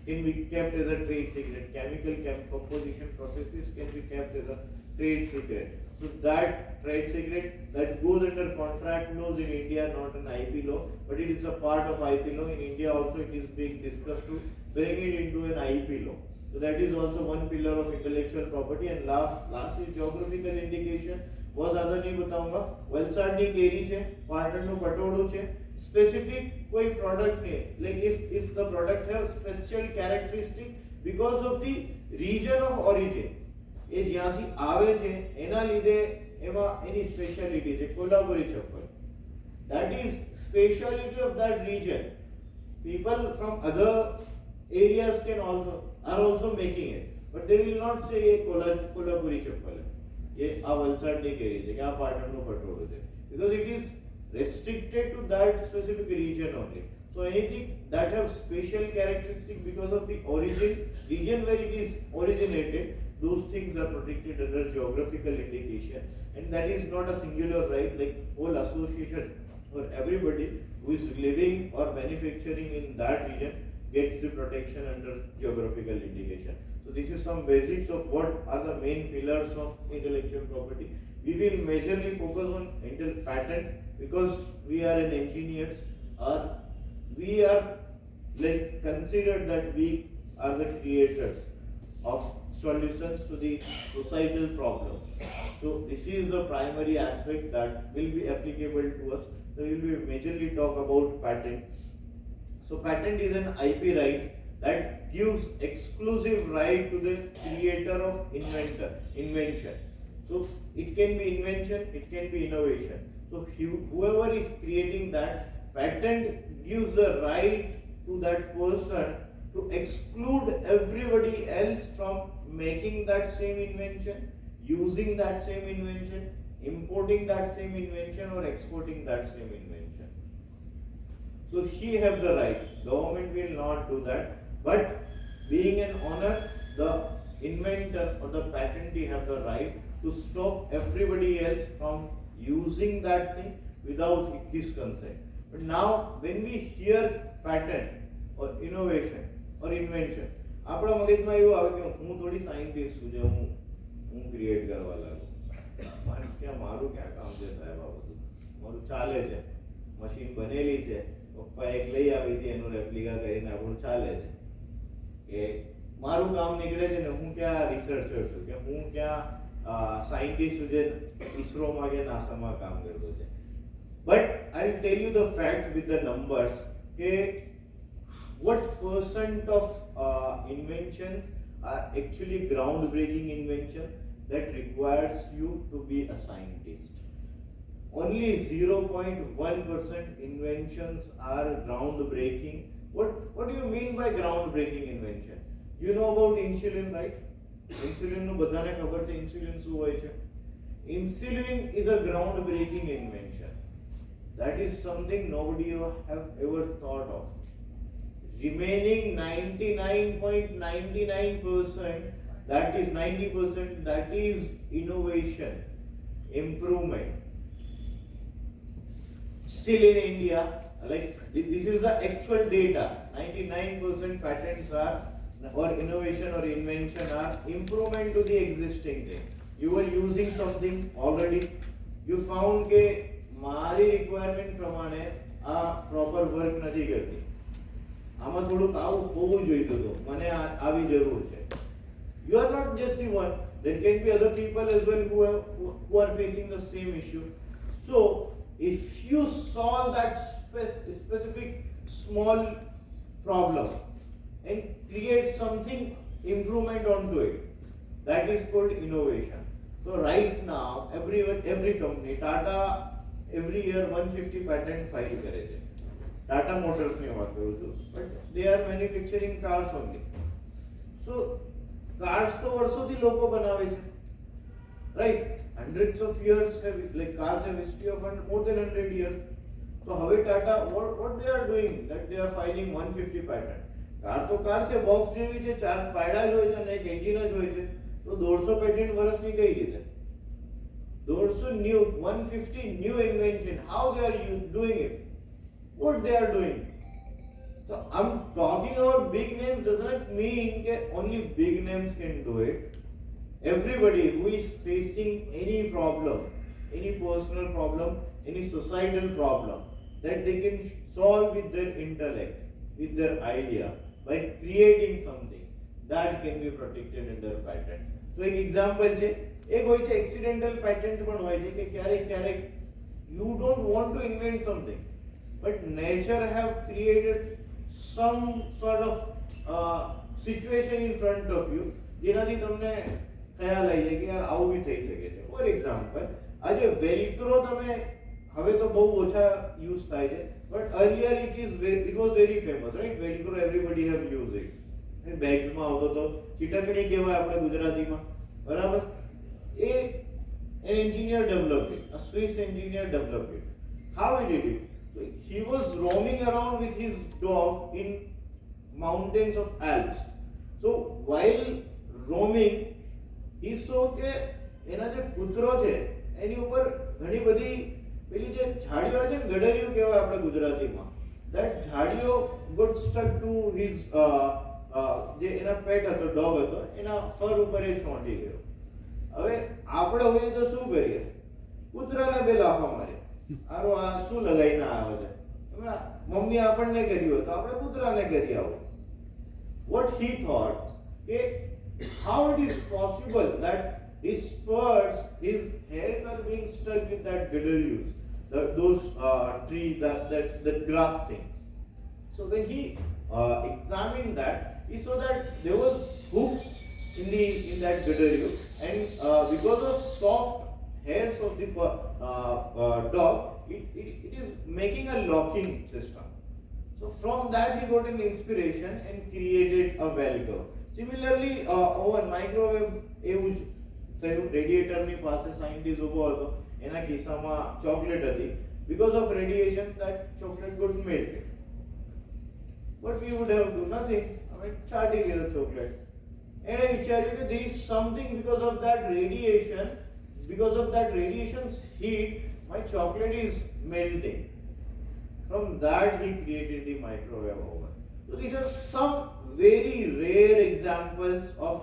can be kept as a trade secret. Chemical composition processes can be kept as a trade secret. So that trade secret that goes under contract laws in India, not an IP law, but it is a part of IP law. In India also it is being discussed to bring it into an IP law. So that is also one pillar of intellectual property. And last is geographical indication. बहुत ज़्यादा नहीं बताऊंगा. वलसाडनी केरी છે, પાટણનું પટોળું છે. Specific कोई product नहीं. Like if the product has special characteristic because of the region of origin. એ જ્યાંથી આવે છે એના લીધે એમાં એની સ્પેશિયાલિટી છે. કોલ્હાપુરી ચપ્પલ. That is speciality of that region. People from other areas are also making it, but they will not say ये कोल्हापुरी चप्पल है. ये आ वलसाडनी केरी છે કે આ પાટણનું પટોળું છે, because it is restricted to that specific region only. So anything that have special characteristic because of the region where it is originated, those things are protected under geographical indication, and that is not a singular right. Like whole association or everybody who is living or manufacturing in that region gets the protection under geographical indication. So this is some basics of what are the main pillars of intellectual property. We will majorly focus on patent because we are an engineers, or we are like considered that we are the creators of solutions to the societal problems. So this is the primary aspect that will be applicable to us. So we will majorly talk about patent. So patent is an IP right that gives exclusive right to the creator of invention. So it can be invention, it can be innovation. So whoever is creating that, patent gives a right to that person to exclude everybody else from making that same invention, using that same invention, importing that same invention, or exporting that same invention. So he have the right. Government will not do that. But being an owner, the inventor or the patentee have the right to stop everybody else from using that thing without his consent. But now when we hear patent or innovation or invention, આપણા મગજમાં એવું આવે કે હું થોડી scientist છું જે હું ક્રિએટ કરવા લાગુ. મારું ક્યાં કામ છે સાહેબ, આ બધું મારું ચાલે છે, મશીન બનેલી છે, પપ્પા એક લઈ આવી હતી, એનું રેપ્લિકા કરીને આપણું ચાલે છે, કે મારું કામ નીકળે છે ને હું ક્યાં રિસર્ચર છું, કે હું ક્યાં સાયન્ટિસ્ટ છું જે ઇસરોમાં કે નાસામાં કામ કરતો છે. But I will tell you the fact with the numbers કે what percent of inventions are actually groundbreaking invention that requires you to be a scientist. Only 0.1% inventions are groundbreaking. What do you mean by groundbreaking invention? You know about insulin, right? Insulin નું બધાને ખબર છે insulin શું હોય છે. Insulin is a groundbreaking invention. That is something nobody have ever thought of. Remaining 99.99%, that is 90%, that is innovation, improvement. Still in India, like this is the actual data, 99% patents are, or innovation or invention are improvement to the existing thing. You were using something already, you found ke મારી requirement પ્રમાણે આ proper work નથી કરતી, આમાં થોડુંક આવું હોવું જોઈતું હતું, મને આવી જરૂર છે. You are not just the one, there can be other people as well who are facing the same issue. So if you solve that specific small problem and create something improvement onto it, that is called innovation. So right now every company, Tata every year 150 patent file કરે છે. Tata Motors ની વાત કરું છું, but they are manufacturing cars only. So cars તો વર્ષોથી લોકો બનાવે છે, right? Hundreds of years have, like cars have history of more than 100 years. So હવે Tata what they are doing, that they are filing 150 patent. Car તો car છે, box જેવી છે, ચાર પાયડા જ હોય છે અને એક એન્જિન જ હોય છે, તો 150 પેટન્ટ વર્ષની કઈ રીતે? 150 new, 150 new invention. How they are doing it? What they are doing? So I'm talking about big names does not mean that only big names can do it. Everybody who is facing any problem, any personal problem, any societal problem that they can solve with their intellect, with their idea, by creating something, that can be protected under patent. So એક example છે, એક હોય છે accidental patent પણ હોય છે કે ક્યારેક you don't want to invent something, but nature have created some sort of situation in front of you જેનાથી તમને ખ્યાલ આવી જાય કે યાર આવું બી થઈ શકે છે. ફોર એક્ઝામ્પલ, આજે વેલ્ક્રો તમે હવે તો બહુ ઓછા યુઝ થાય છે, but earlier it was very famous, right? Velcro, everybody have used it. And bags માં આવતો તો ચીટકણી કહેવાય આપણે ગુજરાતીમાં, બરાબર? An engineer developed it, a Swiss engineer developed it. How he did it? So he was roaming around with his dog in mountains of Alps. So while roaming, he saw કે એના જે કૂતરો છે એની ઉપર ઘણી બધી પેલી જે ઝાડીઓ છે ને, ગડરિયું કહેવાય આપણે ગુજરાતીમાં, that ઝાડીઓ got stuck to his જે એના પેટ હતો, ડોગ હતો, એના ફર ઉપર એ ચોંટી ગયો. હવે આપણે હોઈએ તો શું કરીએ? કૂતરાને બે લાફા મારે, આરો આ શું લગાઈને આવે છે? મમ્મી આપણને કર્યું તો આપણે કૂતરાને કરી આવો. What he thought, how it is possible that his furs, his hairs are being stuck with that guderius, those tree, that grass thing. So when he examined that, he saw that there was hooks in that guderiu, and because of soft hairs of the dog, it is making a locking system. So from that he got an inspiration and created a Velcro. Similarly, oven, microwave એવું જ થયું. રેડિએટરની પાસે scientist ઊભો હતો, એના ખિસ્સામાં chocolate હતી. Because of radiation, that chocolate got melted. What we would have done? Nothing. I mean, ચાટી લીધો chocolate. એણે વિચાર્યું કે there is something, because of that radiation's heat, my chocolate is melting. From that he created the microwave oven. So these are some very rare examples of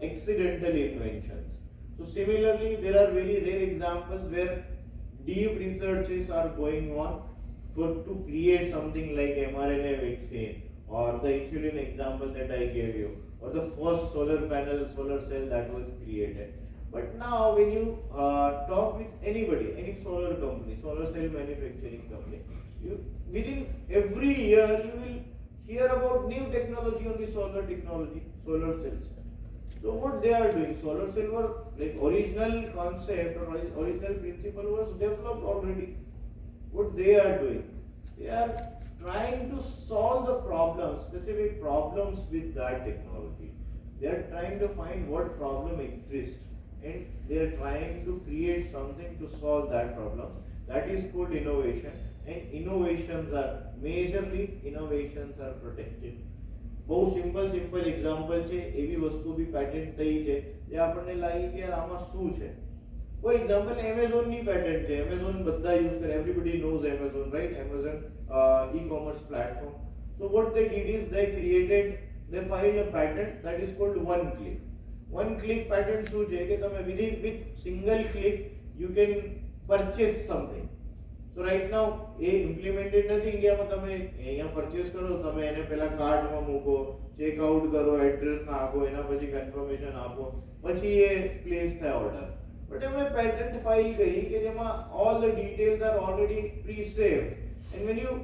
accidental inventions. So similarly, there are very rare examples where deep researches are going on for to create something like mRNA vaccine, or the insulin example that I gave you, or the first solar panel, solar cell that was created. But now, when you talk with anybody, any solar company, solar cell manufacturing company, you within every year you will hear about new technology on the solar technology, solar cells. So what they are doing, solar cell were like original concept or original principle was developed already. What they are doing, they are trying to solve the problems, specific problems with that technology. They are trying to find what problem exists, and they are trying to create something to solve that problem. That is called innovation, and innovations are majorly innovations are protected. બહુ simple example છે, એવી વસ્તુ બી patent થઈ છે જે આપણને લાગે કે યાર આમાં શું છે. ફોર એક્ઝામ્પલ એમેઝોનની પેટન્ટ છે. એમેઝોન બધા યુઝ કરે, everybody knows Amazon, right? Amazon e-commerce platform. So what they did is they filed a patent that is called one click. One click patent શું છે કે તમે with single click you can purchase something. So right now A implemented નથી ઇન્ડિયામાં. તમે અહીંયા purchase કરો, તમે એને પહેલા કાર્ડમાં મૂકો, ચેક આઉટ કરો, એડ્રેસ નાખો, એના પછી કન્ફર્મેશન આપો, પછી એ પ્લેસ થાય ઓર્ડર. બટ એમણે પેટન્ટ ફાઇલ કરી કે જેમાં all the details R already pre-saved, and when you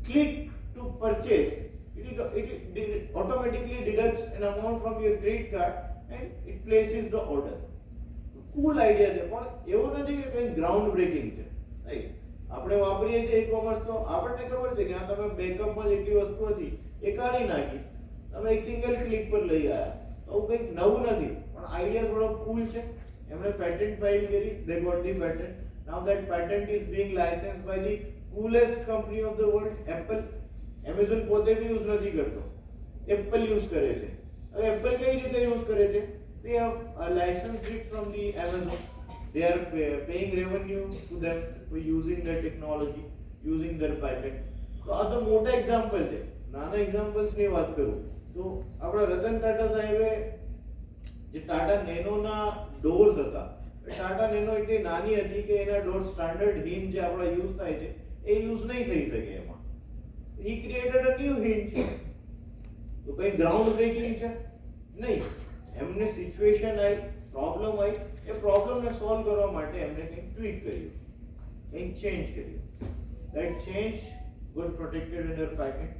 click two purchase it automatically deducts an amount from your credit card and it places the order. Cool idea છે, પણ એવું નથી કે કંઈ ગ્રાઉન્ડ બ્રેકિંગ છે, રાઈટ? આપણે વાપરીએ છીએ ઈ-કોમર્સ, તો આપણને ખબર છે કે આ તમે બેકઅપમાં જેટલી વસ્તુ હતી એ કાઢી નાખી, તમે એક સિંગલ ક્લિક પર લઈ આવ્યા. આવું કંઈક નવું નથી, પણ આઈડિયા થોડો કૂલ છે. એમણે પેટન્ટ ફાઇલ કરી, they got the patent. Now that patent is being licensed by the coolest company of the world, Apple. Amazon પોતે બી યુઝ નથી કરતો, એપલ યુઝ કરે છે. હવે એપલ કઈ રીતે યુઝ કરે છે? They have licensed it from the Amazon. They are paying revenue to them for using their technology, using their patent. તો આ તો મોટા એક્ઝામ્પલ છે. નાના એક્ઝામ્પલ્સની વાત કરું તો આપણા રતન ટાટા સાહેબે જે ટાટા નેનોના ડોર્સ હતા, ટાટા નેનો એટલી નાની હતી કે એના ડોર સ્ટાન્ડર્ડ હિંજ જે આપણા યુઝ થાય છે એ યુઝ નહીં થઈ શકે એમાં. He created a new hinge. તો કઈ ગ્રાઉન્ડ બ્રેકિંગ છે? નહીં. એમને સિચ્યુએશન આવી, પ્રોબ્લેમ આવી, એ પ્રોબ્લેમને સોલ્વ કરવા માટે એમને કંઈક ટ્વીક કર્યું, કંઈક ચેન્જ કર્યું. That change got protected under patent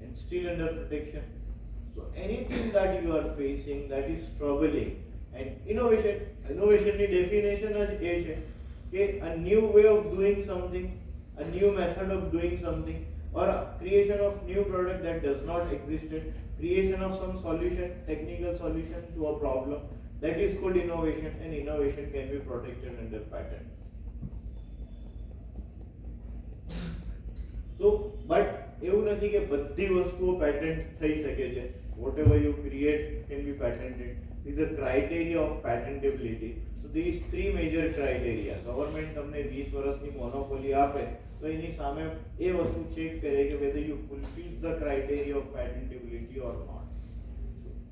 and still under protection. So anything that you are facing that is troubling, and innovationની definition જ એ છે કે a new way of doing something, a new method of doing something, or creation of new product that does not existed, creation of some solution, technical solution to a problem, that is called innovation, and innovation can be protected under patent. So but એવું નથી કે બધી વસ્તુઓ patent થઈ શકે છે. whatever you create can be patented. These are criteria of patentability. So these three major criteria. Government તમને 20 વર્ષની મોનોપોલી આપે તો એની સામે એ વસ્તુ ચેક કરે કે whether you fulfills the criteria of patentability or not.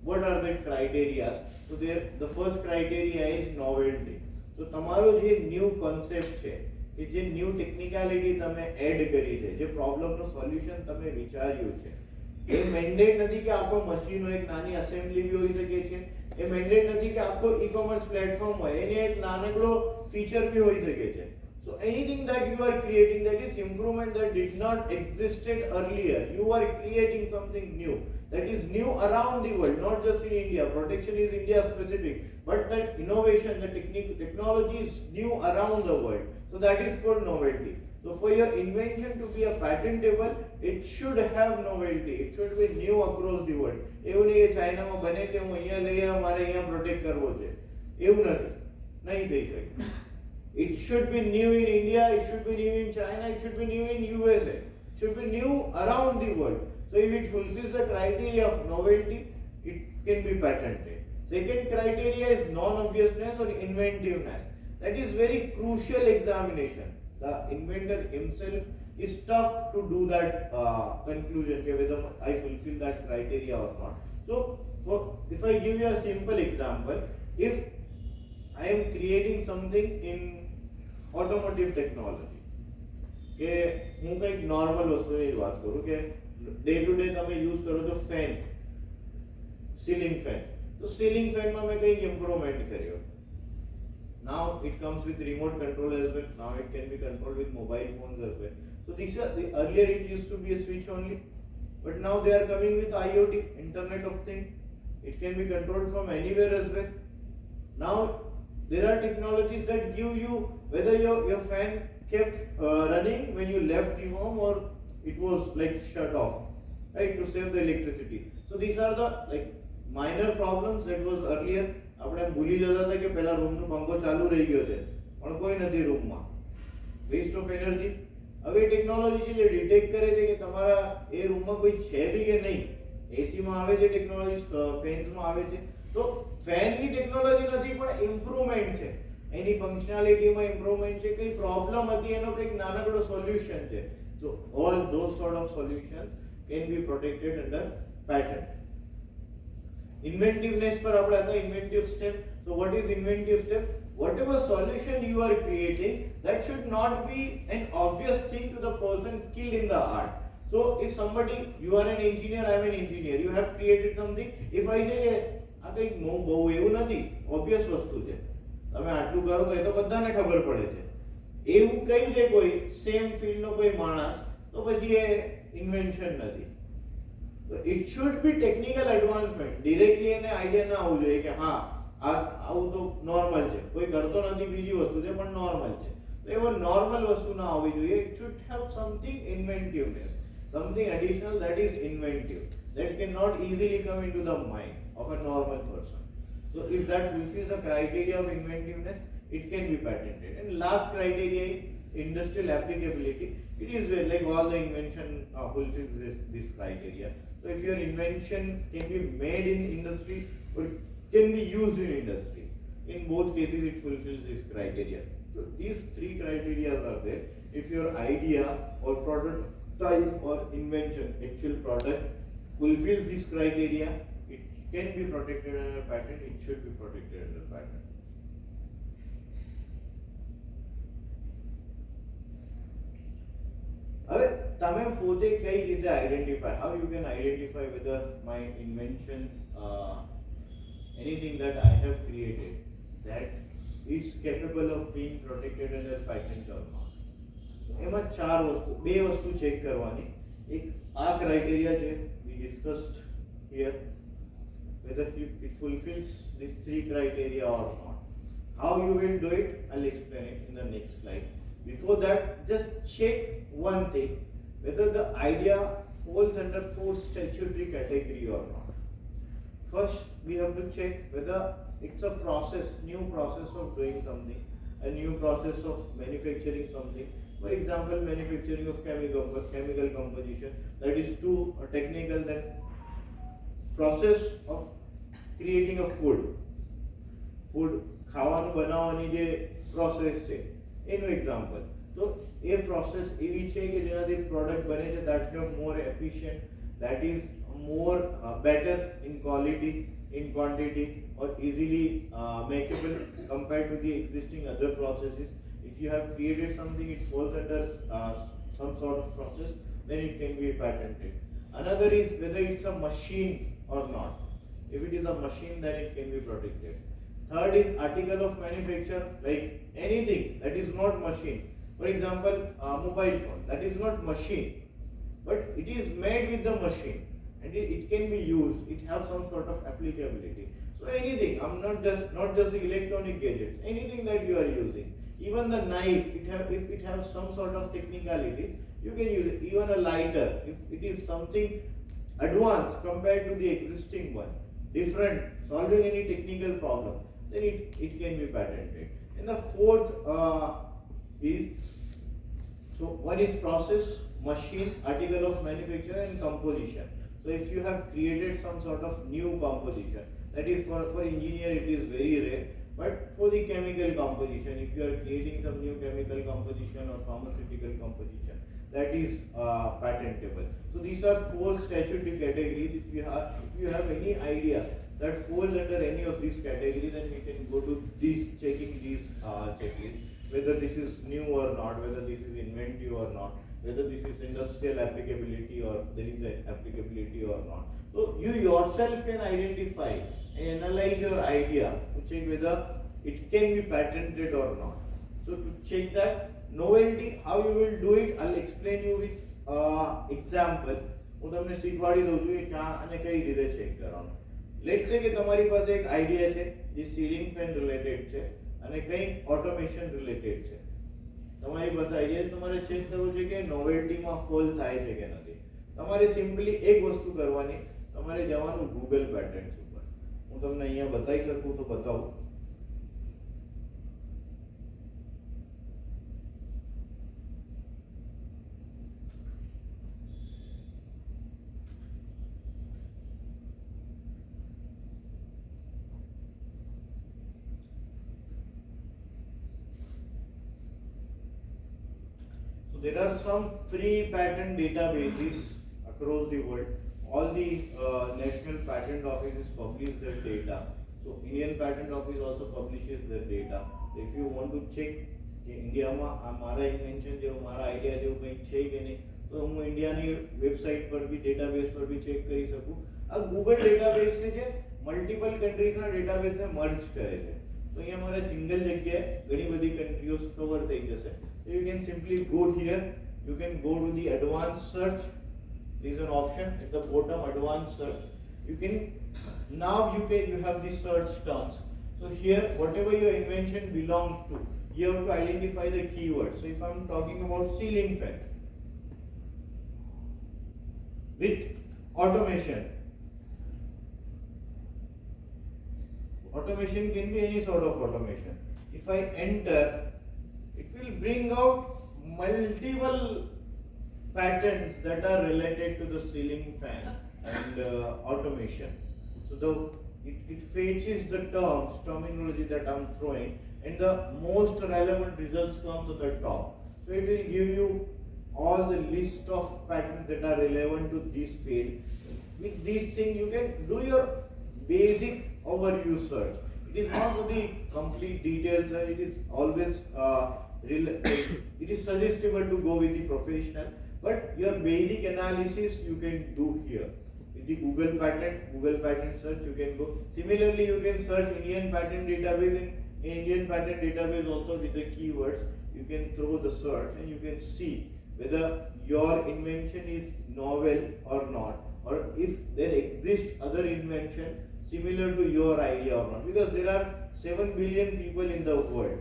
What are the criteria? So there the first criteria is novelty. So તમારો જે ન્યૂ કોન્સેપ્ટ છે, કે જે ન્યૂ ટેકનિકાલિટી તમે એડ કરી છે, જે પ્રોબ્લેમનું સોલ્યુશન તમે વિચાર્યું છે, એ મેન્ડેટ નથી કે આખો મશીનો એક નાની અસેમ્બલી બી હોઈ શકે છે. એ મેન્ડેટ નથી કે આખો ઈ-કોમર્સ પ્લેટફોર્મ હોય, એને એક નાનકડો ફીચર બી હોઈ શકે છે. So anything that you are creating that is improvement that did not existed earlier, you are creating something new that is new around the world, not just in India. Protection is India specific, but that innovation, the technology is new around the world. So that is called novelty. So for your invention to be a patentable, it should have novelty. It should be new across the world. એવું નહીં કે ચાઇનામાં બને છે, હું અહીંયા લઈ આવ્યા, મારે અહીંયા પ્રોટેક્ટ કરવો છે, એવું નથી, નહીં થઈ શકે. It should be new in India, it should be new in China, it should be new in USA. It should be new around the world. So if it fulfills the criteria of novelty, it can be patented. Second criteria is non-obviousness or inventiveness. That is very crucial examination. The inventor himself is tough to do that conclusion, whether I fulfill that criteria or not. So if I give you a simple example, if I am creating something in automotive technology. કે હું કંઈક normal વસ્તુની વાત કરું કે day to day તમે use કરો છો ફેન, સીલિંગ ફેન. તો સીલિંગ ફેનમાં મેં કંઈક ઇમ્પ્રુવમેન્ટ કર્યો. Now it comes with remote control as well. Now it can be controlled with mobile phones as well. So these are earlier it used to be a switch only, but now they are coming with IoT, Internet of Things. It can be controlled from anywhere as well. Now there are technologies that give you whether your fan kept running when you left the home or it was like shut off, right, to save the electricity. So these are the like minor problems that was earlier. આપણે ભૂલી જતા હતા કે પહેલા રૂમનો પંખો ચાલુ રહી ગયો છે પણ કોઈ નથી રૂમમાં, વેસ્ટ ઓફ એનર્જી. હવે ટેકનોલોજી છે જે ડિટેક્ટ કરે છે કે તમારા એ રૂમમાં કોઈ છે બી કે નહીં. એસીમાં આવે છે ટેકનોલોજી, ફેન્સમાં આવે છે. તો ફેનની ટેકનોલોજી નથી પણ ઇમ્પ્રુવમેન્ટ છે, એની ફંક્શનાલિટીમાં ઇમ્પ્રુવમેન્ટ છે, કંઈ પ્રોબ્લેમ હતી એનો કંઈક નાનકડો સોલ્યુશન છે. સો all those sort of solutions can be protected under patent. Inventiveness पर આપણે હતા, inventive step. So what is inventive step? Whatever solution you are creating, that should not be an obvious thing to the person skilled in the art. So if somebody, you are an engineer, I am an engineer, you have created something. If I say આ કંઈક બહુ એવું નથી, obvious વસ્તુ છે, તમે આટલું કરો તો એ તો બધાને ખબર પડે છે, એવું કહી દે કોઈ સેમ ફિલ્ડનો કોઈ માણસ, તો પછી એ ઇન્વેન્શન નથી. It should be technical advancement. Directly એને આઈડિયા ના આવવું જોઈએ કે હા આવું તો નોર્મલ છે, કોઈ કરતો નથી, બીજી વસ્તુ છે પણ નોર્મલ છે. તો એવો નોર્મલ વસ્તુ ના આવવી જોઈએ. It should have something inventiveness, something additional that is inventive, that cannot easily come into the mind of a normal person. So if that fulfills the criteria of inventiveness, it can be patented. And last criteria is industrial applicability. It is like all the invention fulfills this criteria. So if your invention can be made in industry or can be used in industry, in both cases it fulfills this criteria. So these three criteria are there. If your idea or prototype or invention, actual product, fulfills this criteria, it can be protected under patent. It should be protected under patent. હવે તમે પોતે કઈ રીતે identify, how you can identify whether my invention, anything that I have created, that is capable of being protected under patent or not? એમાં બે વસ્તુ check કરવાની. એક આ ક્રાઇટેરિયા જે we discussed here, whether it fulfills these three criteria or not. How you will do it, I'll explain it in the next slide. Before that, just check one thing, whether the idea falls under 4 statutory category or not. First, we have to check whether it's a process, new process of doing something, a new process of manufacturing something. For example, manufacturing of chemical composition, that is too technical. Than process of creating a food ખાવાનું બનાવવાની જે process છે એનું example. તો એ process એવી છે કે જેનાથી પ્રોડક્ટ બને છે that have more efficient, that is more better in quality, in quantity, or easily makeable compared to the existing other processes. If you have created something, it falls under some sort of process, then it can be patented. Another is whether it's a machine or not. If it is a machine, then it can be protected. Third is article of manufacture, like anything that is not machine. For example, mobile phone, that is not machine, but it is made with the machine and it can be used. It has some sort of applicability. So anything, I'm not just the electronic gadgets, anything that you are using. Even the knife, if it has some sort of technicality, you can use it. Even a lighter, if it is something advanced compared to the existing one, different, solving any technical problem, then it can be patented. And the fourth is, so one is process, machine, article of manufacture, and composition. So if you have created some sort of new composition, that is for engineer it is very rare, but for the chemical composition, if you are creating some new chemical composition or pharmaceutical composition, that is patentable. So these are 4 statutory categories. If you have any idea that falls under any of these categories, and we can go to these checking these checklists, whether this is new or not, whether this is inventive or not, whether this is industrial applicability or there is an applicability or not. So you yourself can identify and analyze your idea to check whether it can be patented or not. So to check that novelty, how you will do it, I'll explain you with example. હું તમને શીખવાડી દઉં છું કે ક્યાં અને કઈ રીતે ચેક કરવાનું. લેટ્સ સે કે તમારી પાસે એક આઈડિયા છે જે સીલિંગ ફેન રિલેટેડ છે અને કંઈક ઓટોમેશન રિલેટેડ છે. તમારી પાસે આઈડિયા છે, તમારે ચેક કરવું છે કે નોવેલ્ટીમાં ફોલ થાય છે કે નથી. તમારે સિમ્પલી એક વસ્તુ કરવાની, તમારે જવાનું ગૂગલ પેટન્ટ્સ ઉપર. હું તમને અહીંયા બતાવી શકું તો બતાવું. So there are some free patent databases across the world. All the national patent offices publish their data. So Indian Patent Office also publishes their data. So if you want to check કે ઇન્ડિયામાં આ મારા invention જેવું મારા idea જેવું કંઈક છે કે નહીં, તો હું ઇન્ડિયાની વેબસાઇટ પર બી ડેટાબેઝ પર બી ચેક કરી શકું. આ ગૂગલ ડેટાબેઝ છે જે મલ્ટિપલ કન્ટ્રીઝના ડેટાબેઝને મર્જ કરે છે. તો અહીંયા મારે સિંગલ જગ્યાએ ઘણી બધી કન્ટ્રીઓ કવર થઈ જશે. So you can simply go here, you can go to the advanced search. There is an option at the bottom, advanced search. You have the search terms. So here whatever your invention belongs to, you have to identify the keyword. So if I'm talking about ceiling fan with automation, automation can be any sort of automation. If I enter, it will bring out multiple patents that are related to the ceiling fan and automation. So it fetches the terminology that I'm throwing, and the most relevant results comes on the top. So it will give you all the list of patents that are relevant to this field. With this thing you can do your basic overview search. It is not for the complete details, it is always it is suggestible to go with the professional, but your basic analysis you can do here. With the Google patent search you can go. Similarly, you can search Indian patent database. In Indian patent database also with the keywords, you can throw the search and you can see whether your invention is novel or not, or if there exists other invention similar to your idea or not. Because there are 7 billion people in the world.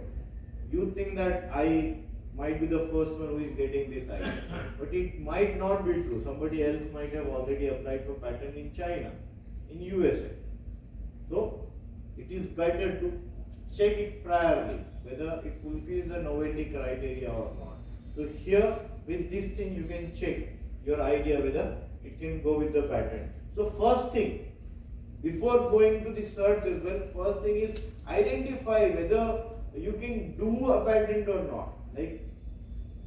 You think that I might be the first one who is getting this idea, but it might not be true. Somebody else might have already applied for patent in China, in USA. So it is better to check it priorly whether it fulfills the novelty criteria or not. So here with this thing you can check your idea whether it can go with the patent. So first thing, before going to the search as well, first thing is identify whether you can do a patent or not. Like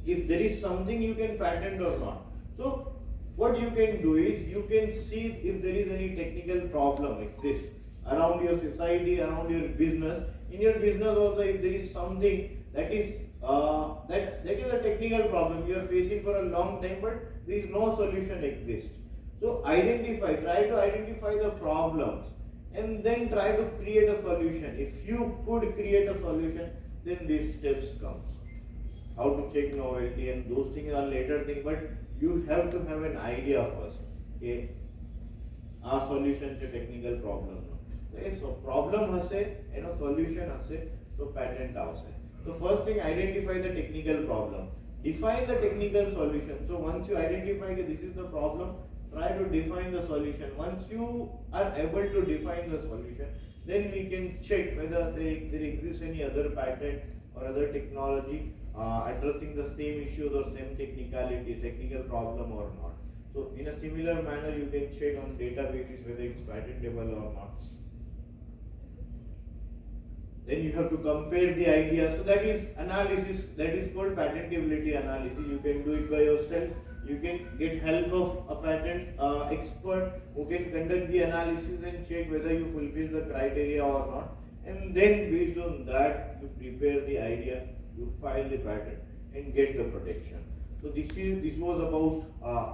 if there is something you can patent or not. So what you can do is you can see if there is any technical problem exists around your society, around your business. In your business also, if there is something that is that is a technical problem you are facing for a long time, but there is no solution exists. So try to identify the problems and then try to create a solution. If you could create a solution, then these steps comes. How to check novelty and those things are later thing, but you have to have an idea first. Okay, our solution to technical problem. Okay, so problem hase and a solution hase, so patent avse. So first thing, identify the technical problem. Define the technical solution. So once you identify that this is the problem, try to define the solution. Once you are able to define the solution, then we can check whether there exists any other patent or other technology addressing the same issues or same technical problem or not. So in a similar manner, you can check on databases whether it's patentable or not. then you have to compare the idea. So that is analysis, that is called patentability analysis. You can do it by yourself. You can get help of a patent expert who can conduct the analysis and check whether you fulfill the criteria or not. And then based on that, you prepare the idea, you file the patent and get the protection. So this was about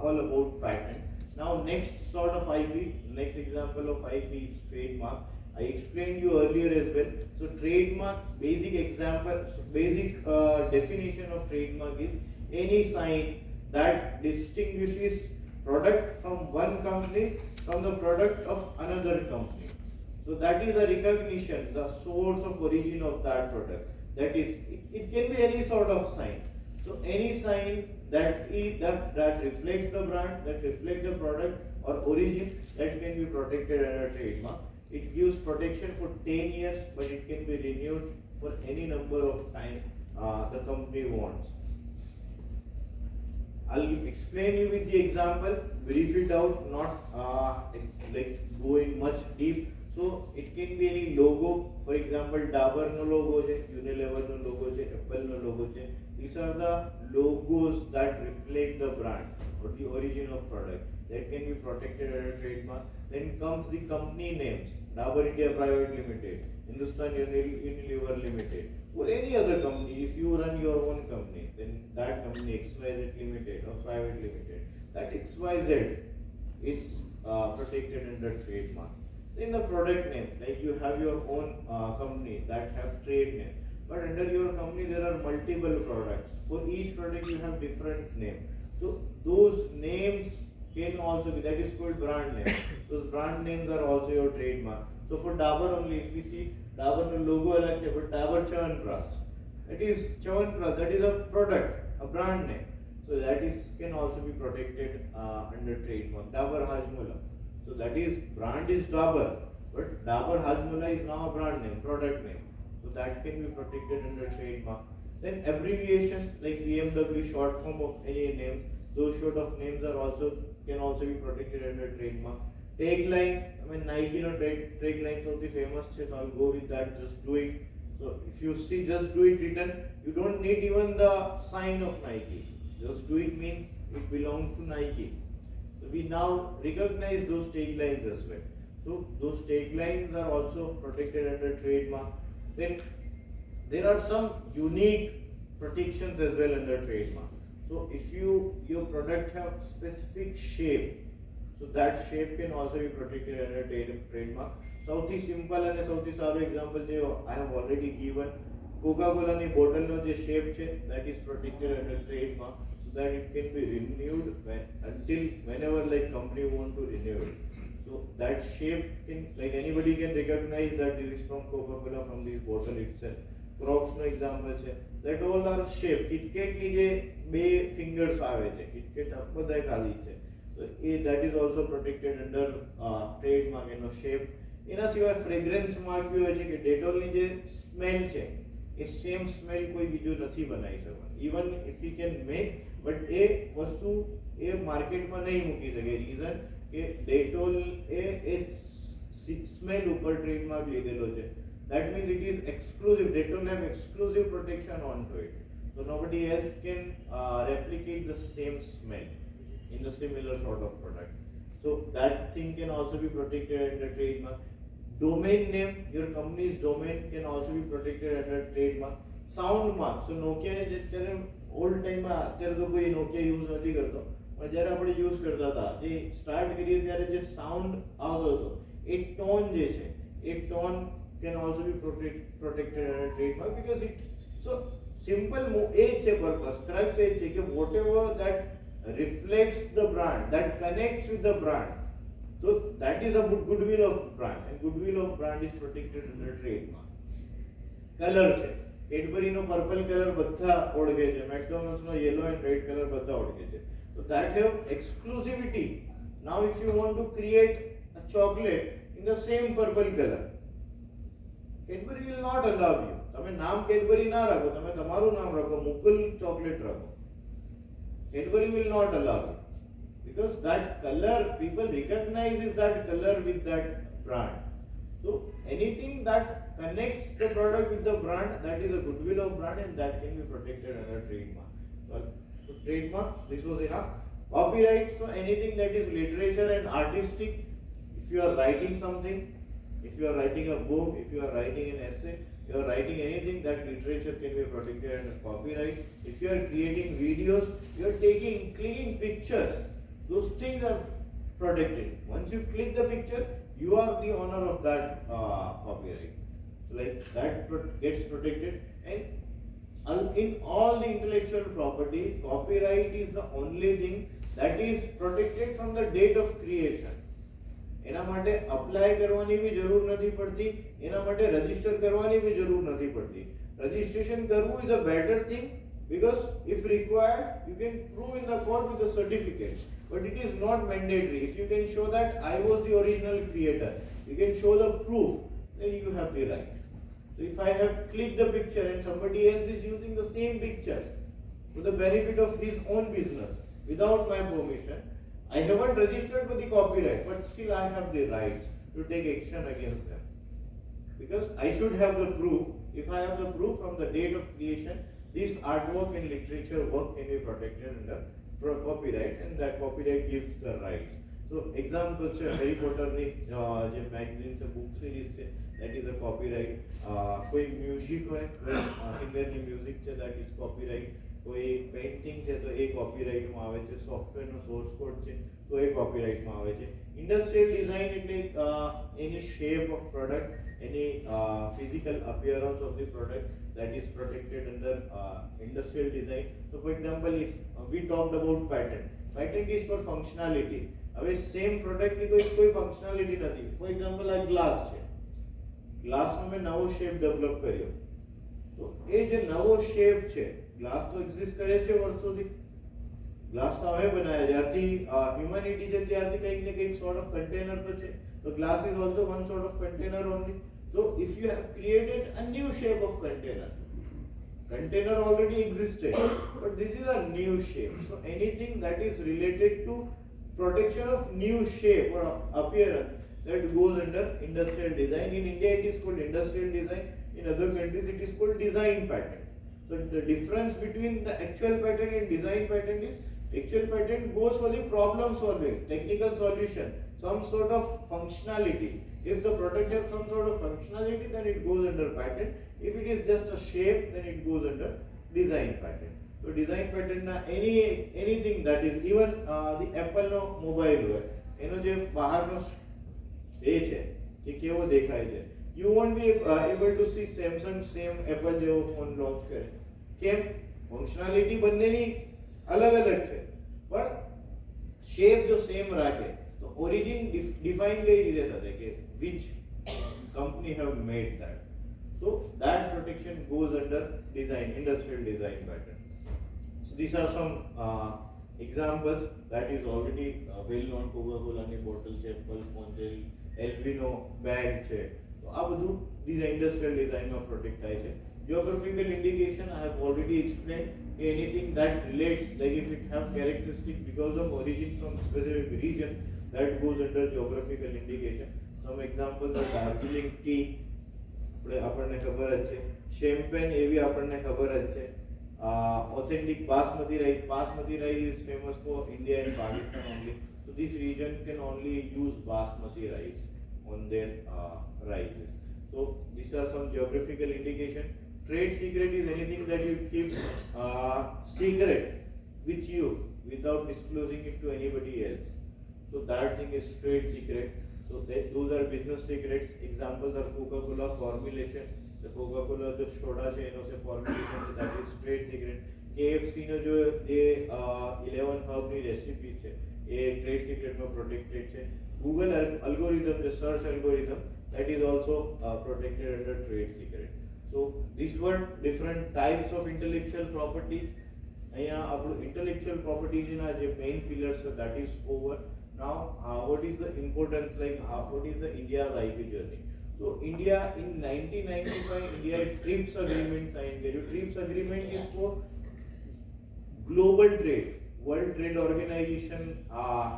all about patent. Now next sort of IP, next example of IP is trademark. I explained you earlier as well. So trademark, basic example, basic definition of trademark is any sign that distinguishes product from one company from the product of another company. So that is a recognition, the source of origin of that product. That is, it can be any sort of sign. So any sign that reflects the brand, that reflects the product or origin, that can be protected under trademark. It gives protection for 10 years, but it can be renewed for any number of time the company wants. I'll explain you with the example, brief it out, not like going much deep. So it can be any logo, for example, Dabur no logo છે, Unilever no logo છે, Apple no logo છે. These are the logos that reflect the brand or the origin of product. That can be protected under trademark. Then comes the company names, Dabur India Private Limited, Hindustan Unilever Limited, or any other company. If you run your own company, then that company XYZ Limited or Private Limited, that XYZ is protected under trademark. Then the product name, like you have your own company that have trade name, but under your company there are multiple products. For each product you have different name. So those names can also be, that is called brand name. Those brand names are also your trademark. So for Dabur only, if we see Dabur no logo alag hai, but Dabur Chyawanprash, that is Chyawanprash, that is a product, a brand name. So that is can also be protected under trademark. Dabur Hajmola, so that is brand is Dabur, but Dabur Hajmola is now a brand name, product name. So that can be protected under trademark. Then abbreviations like BMW, short form of any names, those sort of names are can also be protected under trademark. Tagline, I mean Nike no tagline so the famous is, I'll go with that, just do it. So if you see just do it written, you don't need even the sign of Nike. Just do it means it belongs to Nike. So we now recognize those taglines as well. So those taglines are also protected under trademark. Then there are some unique protections as well under trademark. So if your product have specific shape, so that shape can also be protected under trademark. સૌથી simple અને સૌથી સારો example જે I have already given, Coca-Cola ની બોટલનો જે shape છે, that is protected under trademark, so that it can be renewed until whenever like company want to renew it. So that shape can, like anybody can recognize that this is from Coca-Cola from this bottle itself. Crocs no example છે, that all are shape. KitKat ની જે બે fingers આવે છે, KitKat બધાય ખાલી છે. So that is also protected under trademark એનો shape. એના સિવાય fragrance mark બી હોય છે કે Dettol ની જે smell છે, એ same smell કોઈ બીજું નથી બનાવી શકવાનું. Even if we can make, but એ વસ્તુ એ માર્કેટમાં નહીં મૂકી શકે. રીઝન કે Dettol એ smell ઉપર ટ્રેડમાર્ક લીધેલો છે. That means it is exclusive. Dettol have exclusive protection onto it. So nobody else can replicate the same smell in the similar sort of product. So that thing can also be protected under trademark. Domain name, your company's domain can also be protected under trademark. Sound mark. So Nokia ને જ્યારે old time માં, અત્યારે તો કોઈ Nokia use નથી કરતો, પણ જ્યારે આપણે use કરતા હતા, જે start કરીએ ત્યારે જે sound આવતો હતો, એ tone જે છે, એ tone can also be protected under trademark because it, so simple age છે purpose, crux age છે કે whatever that reflects the brand, that connects with the brand, so that is a goodwill of brand, and goodwill of brand is protected under trademark. Color છે, Cadbury નો purple color બધા ઓળખે છે, McDonald's no yellow and red color બધા ઓળખે છે, so that have exclusivity. Now if you want to create a chocolate in the same purple color, Cadbury will not allow you. તમે નામ Cadbury ના રાખો, તમે તમારું નામ રાખો, મુકુલ ચોકલેટ રાખો. Cadbury will not allow you because that color, people recognizes that color with that brand. So anything that connects the product with the brand, that is a goodwill of brand, and that can be protected under trademark. So trademark, this was enough. Copyright, so anything that is literature and artistic. If you are writing something, if you are writing a book, if you are writing an essay, you are writing anything, that literature can be protected under copyright. If you are creating videos, you are clicking pictures, those things are protected. Once you click the picture, you are the owner of that copyright. So like that gets protected. And in all the intellectual property, copyright is the only thing that is protected from the date of creation. એના માટે apply કરવાની બી જરૂર નથી પડતી, એના માટે register કરવાની બી જરૂર નથી પડતી. રજીસ્ટ્રેશન કરવું is a better thing because if required you can prove in the court with a certificate, but it is not mandatory. If you can show that I was the original creator, you can show the proof, then you have the right. So if I have clicked the picture and somebody else is using the same picture for the benefit of his own business without my permission, I haven't registered for the copyright, but still I have the right to take action against them. Because I should have the proof. If I have the proof from the date of creation, this artwork and literature work can be protected under copyright, and that copyright gives the rights. So example છે હેરી પોટરની જે magazine છે, book series છે, that is a copyright. કોઈ music હોય, સિંગરની music છે, that is copyright. કોઈ painting છે તો એ કોપીરાઇટમાં આવે છે, સોફ્ટવેરનો સોર્સ કોડ છે તો એ કોપીરાઇટમાં આવે છે. ઇન્ડસ્ટ્રીયલ ડિઝાઇન એટલે any shape of product, any physical appearance of the product, that is protected under industrial design. So for example, if we talked about patent is for functionality. હવે same પ્રોડક્ટની કોઈ functionality નથી. For example આ glass છે, ગ્લાસનો મેં નવો shape develop કર્યો, તો એ જે નવો શેપ છે, ગ્લાસ તો એક્ઝિસ્ટ કરે છે વર્ષોથી. ગ્લાસ તો અમે બનાવ્યા, જ્યારથી હ્યુમેનિટી છે ત્યારથી કંઈક ને કંઈક સોર્ટ ઓફ કન્ટેનર તો છે. તો glass is also one sort of container only. So if you have created a new shape of container already existed, but this is a new shape. So anything that is related to protection of new shape or of appearance, that goes under industrial design. In India it is called industrial design, in other countries it is called design patent. So the difference between the actual patent and design patent is, actual patent goes for the problem solving, technical solution, some sort of functionality. If the product has some sort of functionality, then it goes under patent. If it is just a shape, then it goes under design patent. So design patent na anything that is, even the Apple no mobile હોય, એનો જે બહારનો એ છે કે કેવો દેખાય છે, you won't be able to see Samsung same Apple જેવો ફોન લોન્ચ કરે. કેમ? ફંક્શનાલિટી બંનેની અલગ અલગ છે, પણ શેપ જો સેમ રાખે તો ઓરિજિન ડિફાઇન કઈ રીતે થશે કે which company have made that. So that protection goes under design, industrial design patent. So these are some examples that is already well known. Coca-Cola ની બોટલ છે, પલ્પ ફોન છે, એલ્વિનો bag છે, તો આ બધું industrial design માં protect થાય છે. Geographical indication, I have already explained. Anything that relates, like if it have characteristic because of origin from specific region, that goes under geographical indication. Some examples are Darjeeling tea, આપણને ખબર જ છે. Champagne એ બી આપણને ખબર જ છે. Authentic basmati rice is famous for India and Pakistan only. So this region can only use basmati rice on their rices. So these are some geographical indication. Trade secret is anything that you keep secret with you without disclosing it to anybody else. So that thing is trade secret. So those are business secrets. Examples are Coca-Cola formulation. The Coca-Cola जो soda છે એનો છે formulation, that is trade secret. KFC નો जो એ 11 herb ની recipe છે એ trade secret માં protected છે. Google algorithm, the search algorithm, that is also protected under trade secret. So these were different types of intellectual properties. અહીંયા આપણું intellectual property ના જે main pillars છે that is over. Now what is the importance, like what is the India's IP journey? So India in 1995 India TRIPS agreement signed. TRIPS agreement is for global trade. World Trade Organization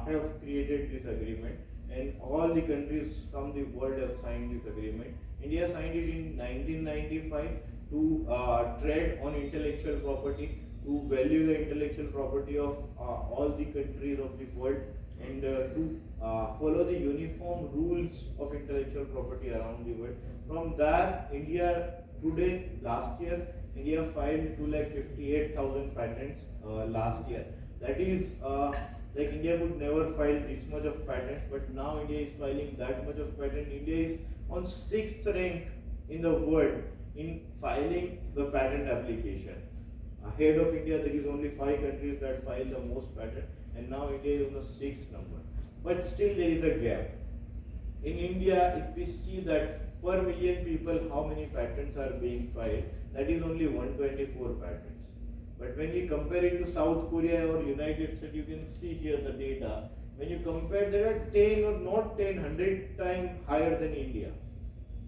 have created this agreement, and all the countries from the world have signed this agreement. India signed it in 1995 to trade on intellectual property, to value the intellectual property of all the countries of the world, and to follow the uniform rules of intellectual property around the world. From there, India today, last year, India filed 2,58,000 patents last year. That is, like India would never file this much of patents, but now India is filing that much of patent. India is on 6th rank in the world in filing the patent application. Ahead of India, there is only 5 countries that file the most patent, and now India is on the 6th number. But still, there is a gap. In India, if we see that per million people, how many patents are being filed, that is only 124 patents. But when you compare it to South Korea or United States, you can see here the data. When you compare, there are 10 or not 10, 100 times higher than India.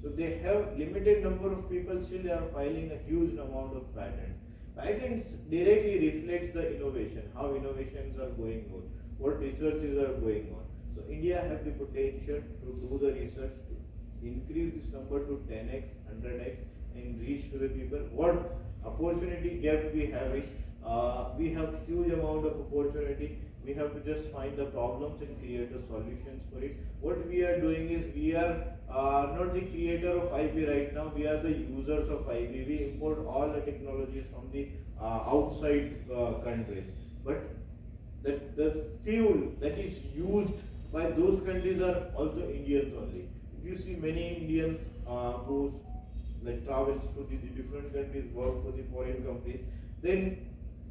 So they have limited number of people, still they are filing a huge amount of patents. Patents directly reflects the innovation, how innovations are going on, what researches are going on. So India have the potential to do the research to increase this number to 10x, 100x and reach to the people. What opportunity gap we have is, we have huge amount of opportunity. We have to just find the problems and create the solutions for it. What we are doing is, we are not the creator of IP right now, we are the users of IP. We import all the technologies from the outside countries. But the fuel that is used by those countries are also Indians only. If you see many Indians who like travels to the different countries, work for the foreign companies, then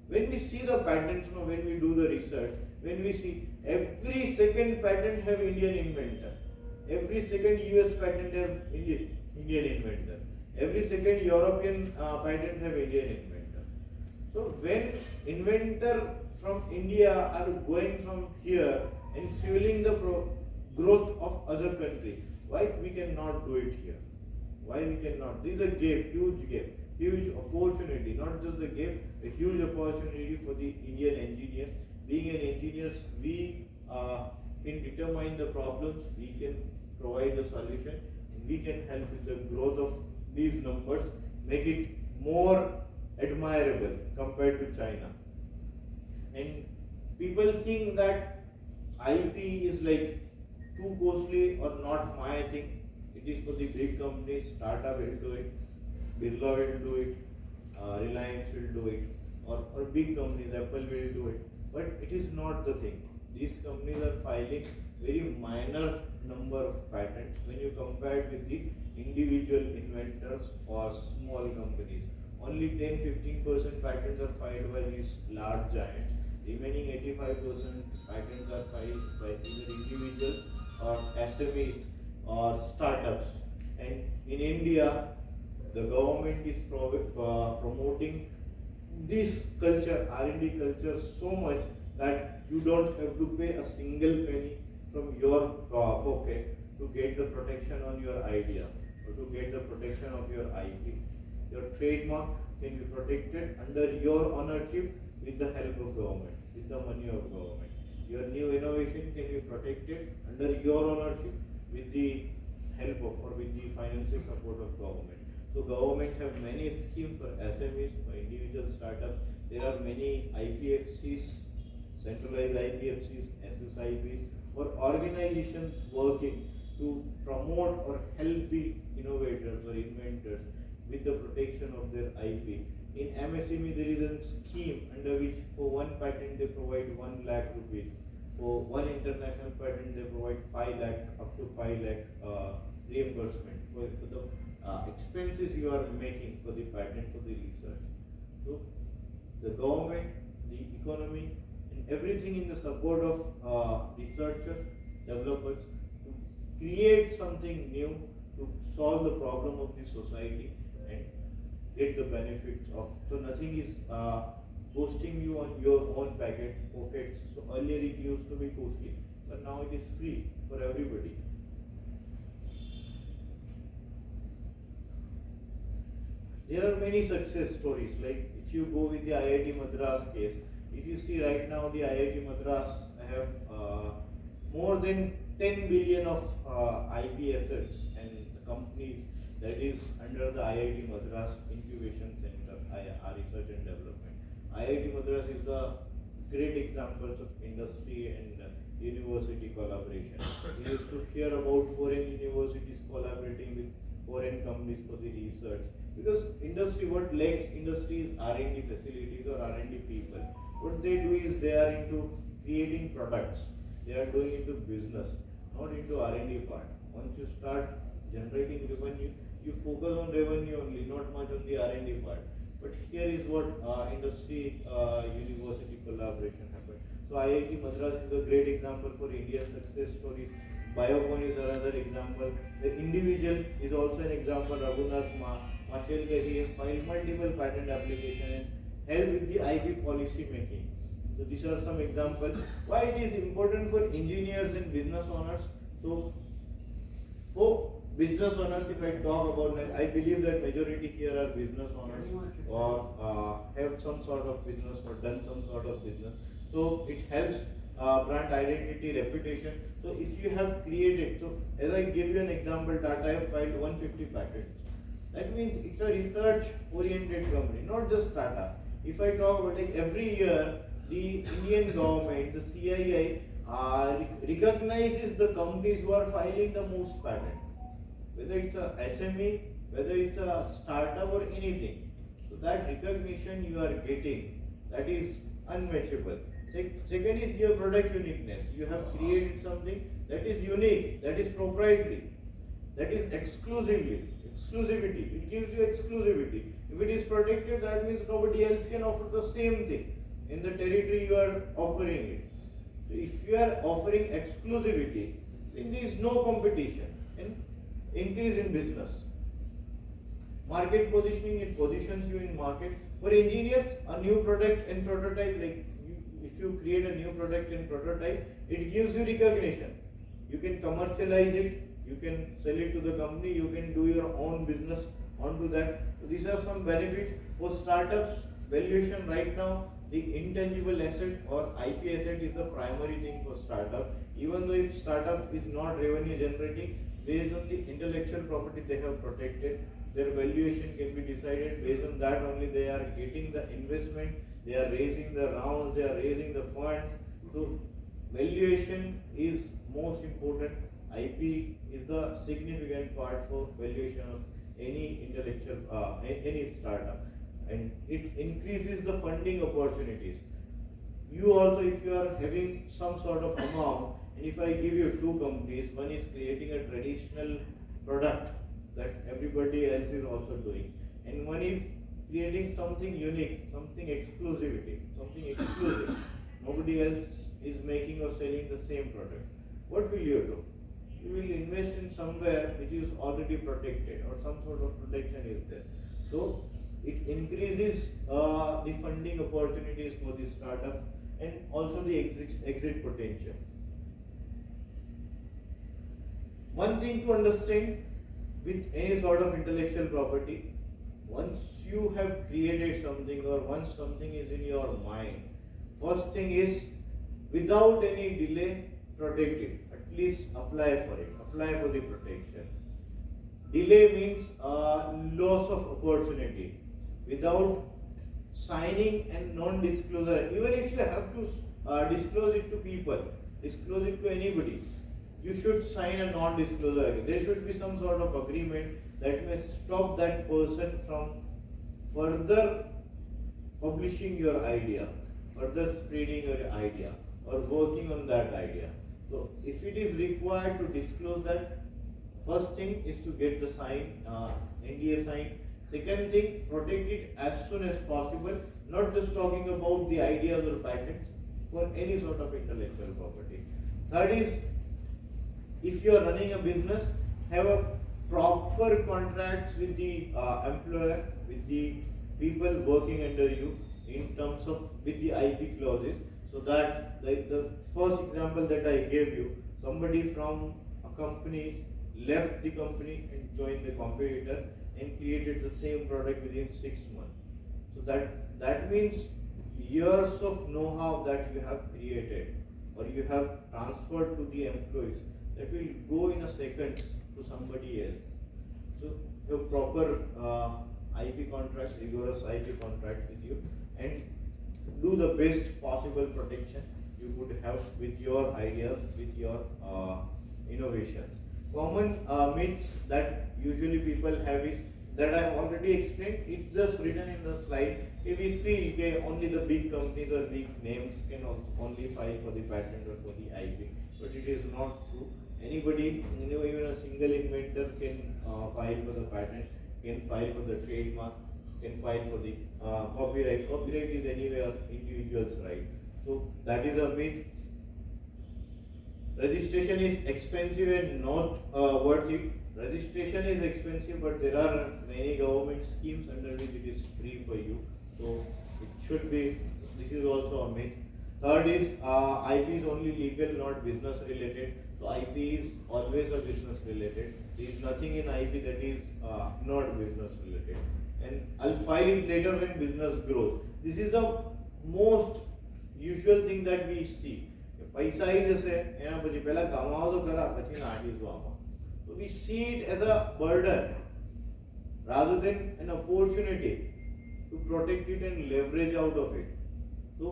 when we see the patents, when we do the research, when we see every second patent have Indian inventor, every second US patent have Indian inventor, every second European patent have Indian inventor. So when inventor from India are going from here and fueling the growth of other country, why we cannot do it here? Why we cannot? There is a gap, huge opportunity, not just the gap, a huge opportunity for the Indian engineers. Being an engineers, we can determine the problems, we can provide the solution, and we can help with the growth of these numbers, make it more admirable compared to China. And people think that IP is like too costly or not my thing. It is for the big companies, Tata will do it, Birla will do it, Reliance will do it, or big companies, Apple will do it. But it is not the thing. These companies are filing very minor number of patents when you compare it with the individual inventors or small companies. Only 10-15% patents are filed by these large giants. Remaining 85% patents are filed by either individuals or SMEs or startups. And in India, the government is promoting this culture, R&D culture, so much that you don't have to pay a single penny from your pocket to get the protection on your idea or to get the protection of your IP. Your trademark can be protected under your ownership with the help of government, with the money of government. Your new innovation can be protected under your ownership with the help of or with the financial support of government. So government have many schemes for SMEs, for individual startups. There are many IPFCs, centralized IPFCs, SSIPs, or organizations working to promote or help the innovators or inventors with the protection of their IP. In MSME, there is a scheme under which for one patent they provide 1 lakh rupees. For one international patent, they provide 5 lakh, up to 5 lakh reimbursement for the expenses you are making for the patent, for the research. So the government, the economy, and everything in the support of researchers, developers, to create something new, to solve the problem of the society and get the benefits of. So nothing is costing you on your own pockets. So earlier it used to be costly, but now it is free for everybody. There are many success stories. Like if you go with the IIT Madras case, if you see right now the IIT Madras have more than 10 billion of IP assets and the companies that is under the IIT Madras Incubation Center, Research and Development. IIT Madras is the great examples of industry and university collaboration. We used to hear about foreign universities collaborating with foreign companies for the research, because industry, what lacks industry is R&D facilities or R&D people. What they do is they are into creating products. They are doing into business, not into R&D part. Once you start generating revenue, you focus on revenue only, not much on the R&D part. But here is what industry university collaboration happened. So IIT Madras is a great example for Indian success stories. Biocon is another example. The individual is also an example. Raghunath Mashelkar, he has filed multiple patent applications and helped with the IP policy making. So these are some examples. Why it is important for engineers and business owners. So for business owners, if I talk about, I believe that majority here are business owners or have some sort of business or done some sort of business. So it helps brand identity, reputation. So if you have created, so as I give you an example, Tata have filed 150 patents. That means it's a research oriented company, not just Tata. If I talk about, like, every year, the Indian government, the CII, recognizes the companies who are filing the most patent. Whether it's a SME, whether it's a startup or anything. So that recognition you are getting, that is unmatchable. Second is your product uniqueness. You have created something that is unique, that is proprietary, that is exclusivity. It gives you exclusivity. If it is protected, that means nobody else can offer the same thing in the territory you are offering it. So if you are offering exclusivity, then there is no competition and increase in business. Market positioning, it positions you in market. For engineers, a new product and prototype, like if you create a new product and prototype, it gives you recognition. You can commercialize it, you can sell it to the company, you can do your own business onto that. So these are some benefits. For startups, valuation right now, the intangible asset or IP asset is the primary thing for startup. Even though if startup is not revenue generating, based on the intellectual property they have protected, their valuation can be decided. Based on that only they are getting the investment, they are raising the rounds, they are raising the funds. So valuation is most important. IP is the significant part for valuation of any intellectual, any startup, and it increases the funding opportunities. You also, if you are having some sort of amount, and if I give you two companies, one is creating a traditional product that everybody else is also doing, and one is creating something unique, something exclusivity, something exclusive. Nobody else is making or selling the same product. What will you do? You will invest in somewhere which is already protected or some sort of protection is there. So it increases the funding opportunities for the startup and also the exit potential. One thing to understand with any sort of intellectual property, once you have created something or once something is in your mind, first thing is, without any delay, protect it. At least apply for it. Apply for the protection. Delay means loss of opportunity. Without signing and non-disclosure, even if you have to disclose it to people, disclose it to anybody, you should sign a non-disclosure agreement. There should be some sort of agreement that may stop that person from further publishing your idea, further spreading your idea, or working on that idea. So if it is required to disclose that, first thing is to get the NDA signed. Second thing, protect it as soon as possible, not just talking about the ideas or patents, for any sort of intellectual property. Third is, if you are running a business, have a proper contracts with the employer, with the people working under you, in terms of with the IP clauses, so that, like the first example that I gave you, somebody from a company left the company and joined the competitor and created the same product within 6 months. So that means years of know-how that you have created, or you have transferred to the employees, that will go in a second to somebody else. So a proper IP contract, rigorous IP contract with you, and do the best possible protection you could have with your ideas, with your innovations. Common myths that usually people have is that I already explained. It's just written in the slide. If we feel that only the big companies or big names can only file for the patent or for the IP, but it is not true. Anybody, even a single inventor can file for the patent, can file for the trademark, can file for the copyright. Copyright is anywhere individual's right. So that is a myth. Registration is expensive and not worth it. Registration is expensive, but there are many government schemes under which it is free for you. So it should be. This is also a myth. Third is IP is only legal, not business related. So IP is always a business related. There is nothing in IP that is not business related. And I'll file it later when business grows. This is the most usual thing that we see. પૈસા આવી જશે એના પછી પહેલા કમાવો તો ખરા પછી નાખી જો આમાં. So we see it as a burden rather than an opportunity to protect it and leverage out of it. So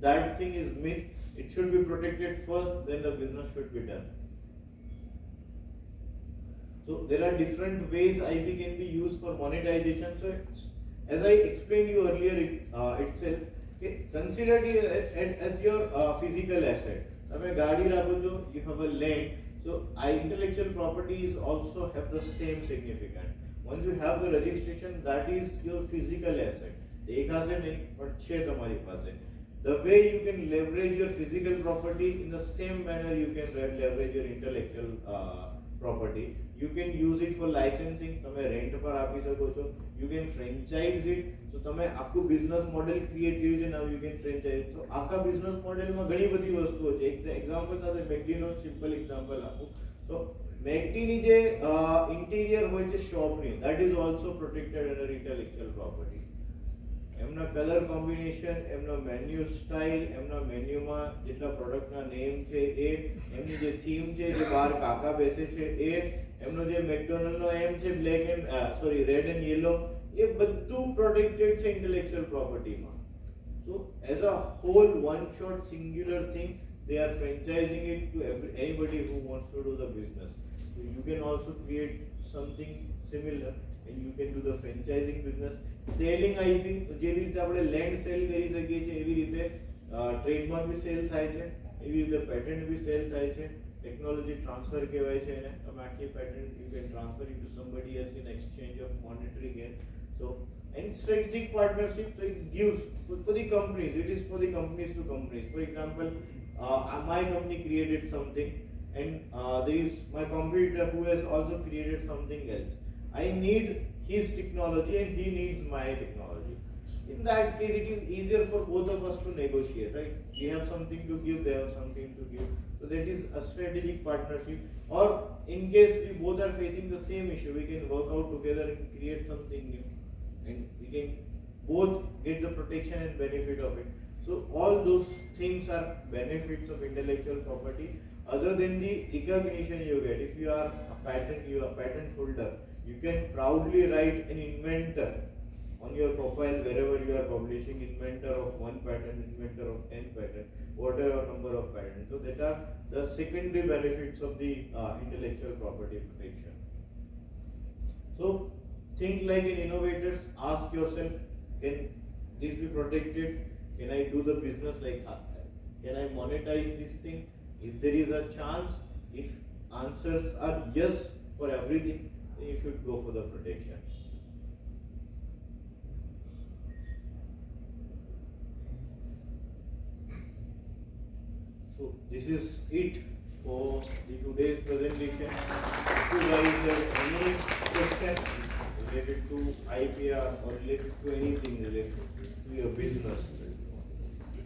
that thing is myth. It should be protected first, then the business should be done. So there are different ways IP can be used for monetization. So as I explained you earlier itself, okay, consider it as your physical asset. તમે ગાડી રાખો છો, you have a land. So intellectual properties also have the same significance. Once you have the registration, that is your physical asset. દેખાશે નહીં પણ છે તમારી પાસે. The way you can leverage your physical property, in the same manner you can leverage your intellectual property. You can use it for licensing. તમે rent પર આપી શકો છો. You can franchise it. So તમે આખું business model create કર્યું છે. Now you can franchise. So આખા business model માં ઘણી બધી વસ્તુઓ છે. એક્ઝામ્પલ સાથે મેકડીનો સિમ્પલ એક્ઝામ્પલ આપું તો મેકડીની જે ઇન્ટિરિયર હોય છે શોપની, that is also protected under intellectual property. એમના કલર કોમ્બિનેશન, એમનો મેન્યુ સ્ટાઇલ, એમના મેન્યુમાં જેટલા પ્રોડક્ટના નેમ છે એ, એમની જે થીમ છે, જે બહાર કાકા બેસે છે એ, એમનો જે મેકડોનલ્ડનો એમ છે black and red and yellow, એ બધું પ્રોટેક્ટેડ છે ઇન્ટેલેક્ચ્યુઅલ પ્રોપર્ટીમાં. So as a whole one shot singular thing, they are franchising it to anybody who wants to do the business. So you can also create something similar and you can do the franchising business. Selling IP, તો જેવી રીતે આપણે land cell કરી શકીએ છીએ એવી રીતે trademark બી cell થાય છે, એવી રીતે પેટન્ટ બી સેલ થાય છે. ટેકનોલોજી ટ્રાન્સફર કહેવાય છે એને. તમે આખી patent you can transfer it to somebody else in exchange of monetary gain. So and strategic partnership, so it gives for the companies, it is for the companies to companies. For example, my company created something and there is my competitor who has also created something else. I need his technology and he needs my technology. In that case, it is easier for both of us to negotiate, right? We have something to give, they have something to give. So that is a strategic partnership. Or in case we both are facing the same issue, we can work out together and create something new. And we can both get the protection and benefit of it. So all those things are benefits of intellectual property. Other than the recognition you get, if you are a patent holder, you can proudly write an inventor on your profile wherever you are publishing, inventor of 1 patent, inventor of 10 patent, whatever number of patents. So that are the secondary benefits of the intellectual property protection. So think like an innovator. Ask yourself, can this be protected? Can I do the business like can I monetize this thing? If there is a chance, if answers are yes for everything, then you should go for the protection. So this is it for the today's presentation. If you guys have any questions related to IPR or related to anything related to your business,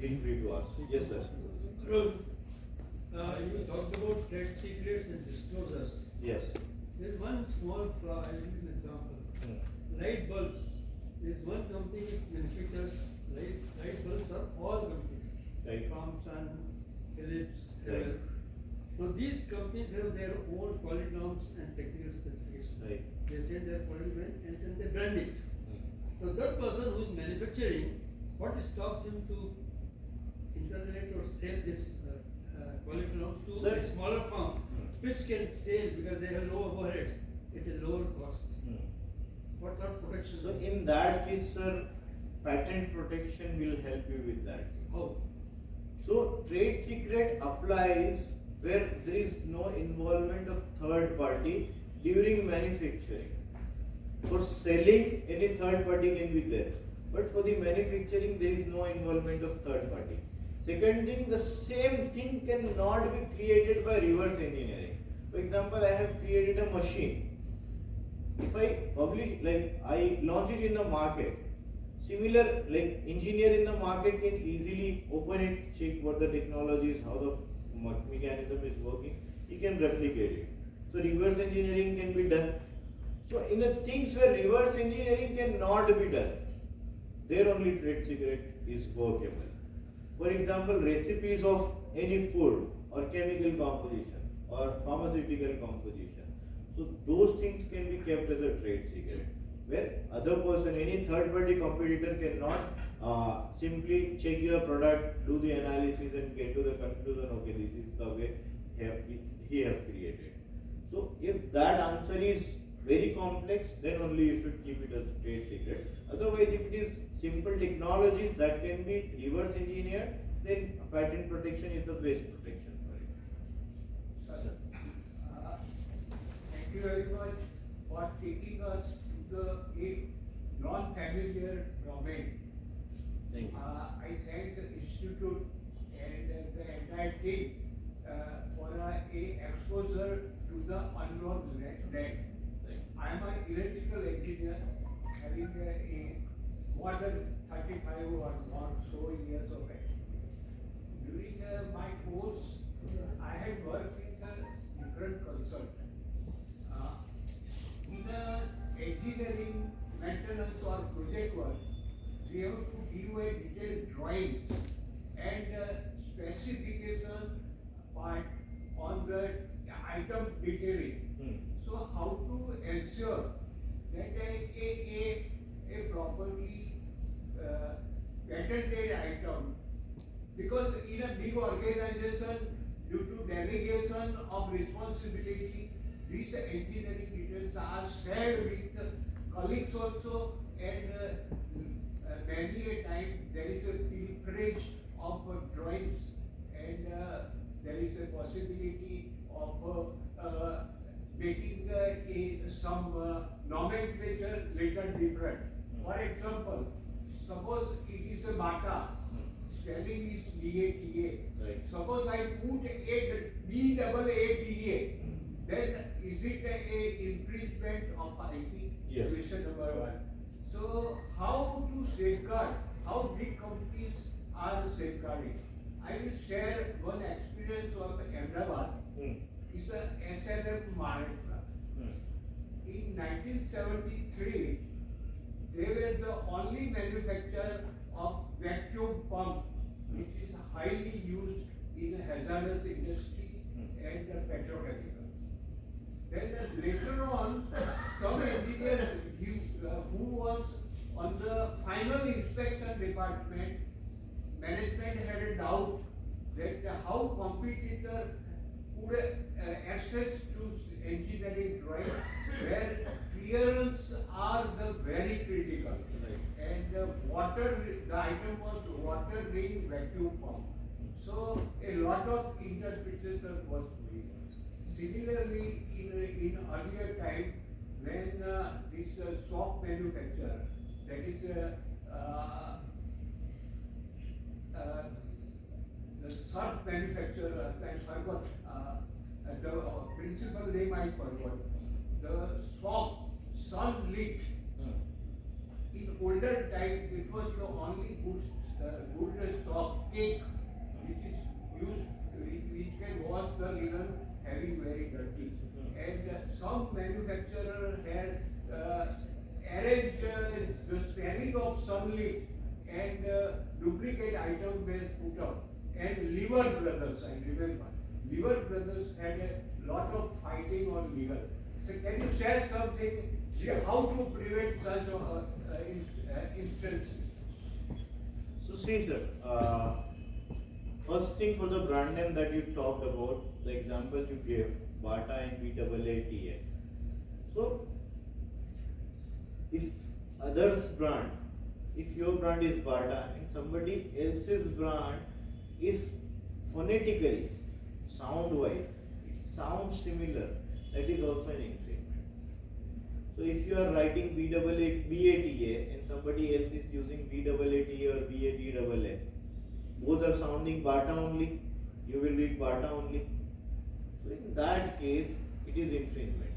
feel free to ask. Yes, sir. You talked about trade secrets and disclosures. Yes. There's one small flaw. I'll give you an example. Light bulbs. There's one company which manufactures light bulbs for all companies. Right. From Sun, Philips, Right. Now these companies have their own quality norms and technical specifications. Right. They set their quality brand and then they brand it. So that person who is manufacturing, what stops him to internet or sell this quality norms to Sir. a smaller firm, which can sell because they have lower overheads at a lower cost? What sort of protection? So in that case, sir, patent protection will help you with that. How? So trade secret applies where there is no involvement of third party during manufacturing. For selling, any third party can be there, but for the manufacturing, there is no involvement of third party. Second thing, the same thing cannot be created by reverse engineering. For example, I have created a machine. If I publish, like I launch it in the market, similar, like engineer in the market can easily open it, check what the technology is, how the mechanism is working, he can replicate it. So reverse engineering can be done. So in the things where reverse engineering cannot be done, there only trade secret is workable. For example, recipes of any food or chemical composition or pharmaceutical composition. So those things can be kept as a trade secret, where other person, any third party competitor cannot simply check your product, do the analysis and get to the conclusion, okay, this is the way he have created. So if that answer is very complex, then only you should keep it as trade secret. Otherwise, if it is simple technologies that can be reverse engineered, then patent protection is the best protection for it. Sir, thank you very much for taking us to a non-familiar domain. Thank you. I thank the Institute and the entire team for a exposure to the unknown land. I am an electrical engineer having a more than 35 or more so years of experience. During my course, I had worked with a different consultant. In engineering, maintenance or project work, we have to give a detailed drawings and specification part on the item detailing. So how to ensure that a properly patented item, because in a big organization, due to delegation of responsibility, these engineering details are shared with colleagues also, and many a time there is a pilferage of drawings, and there is a possibility of making some nomenclature little different. For example, suppose it is a Bata, spelling is BATA. Right. Suppose I put a BAATA, then is it a infringement of IP? Yes. Question number one. So how to safeguard? How big companies are safeguarding? I will share one experience of Ahmedabad. It's a SLM Maharashtra. In 1973, they were the only manufacturer of vacuum pump, which is highly used in hazardous industry and petrochemicals. Then later on, some engineer who was on the final inspection department, management had a doubt that how competitor could access to engineering drawing where clearance are the very critical. And the item was water ring vacuum pump. So a lot of interpretation was made. Similarly, in earlier time, when this soap manufacturer, that is the surf manufacturer, I forgot the principal name, I forgot. The soap sunlit. In older time, it was the only good soap cake which is used, which can wash the linen having very dirty. And some manufacturer had arranged the spelling of sunlit and duplicate item were put up. and Lever Brothers, I remember. Lever Brothers had a lot of fighting on legal. So can you share something, how to prevent such instances? So see sir, first thing for the brand name that you talked about, the example you gave, Bata and BAATA. So if others brand, if your brand is Bata and somebody else's brand is phonetically, sound wise, it sounds similar, that is also an infringement. So if you are writing BATA and somebody else is using BAATA or BATAA, both are sounding Bata only, you will read Bata only. So in that case, it is infringement.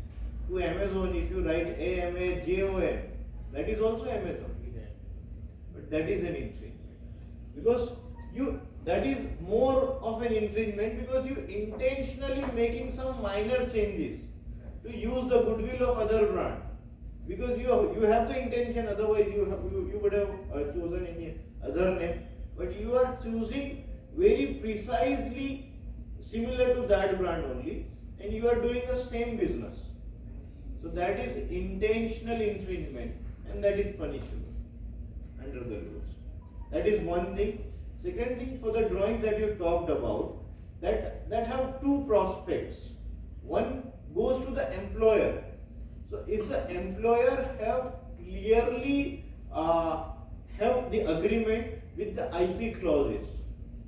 To Amazon, if you write AMAZON, that is also Amazon. But that is an infringement. Because that is more of an infringement because you intentionally making some minor changes to use the goodwill of other brand. Because you have the intention, otherwise you would have chosen any other name. But you are choosing very precisely similar to that brand only, and you are doing the same business. So that is intentional infringement, and that is punishable under the laws. That is one thing. Second thing, for the drawings that you talked about, that have two prospects. One goes to the employer. So if the employer have clearly have the agreement with the IP clauses,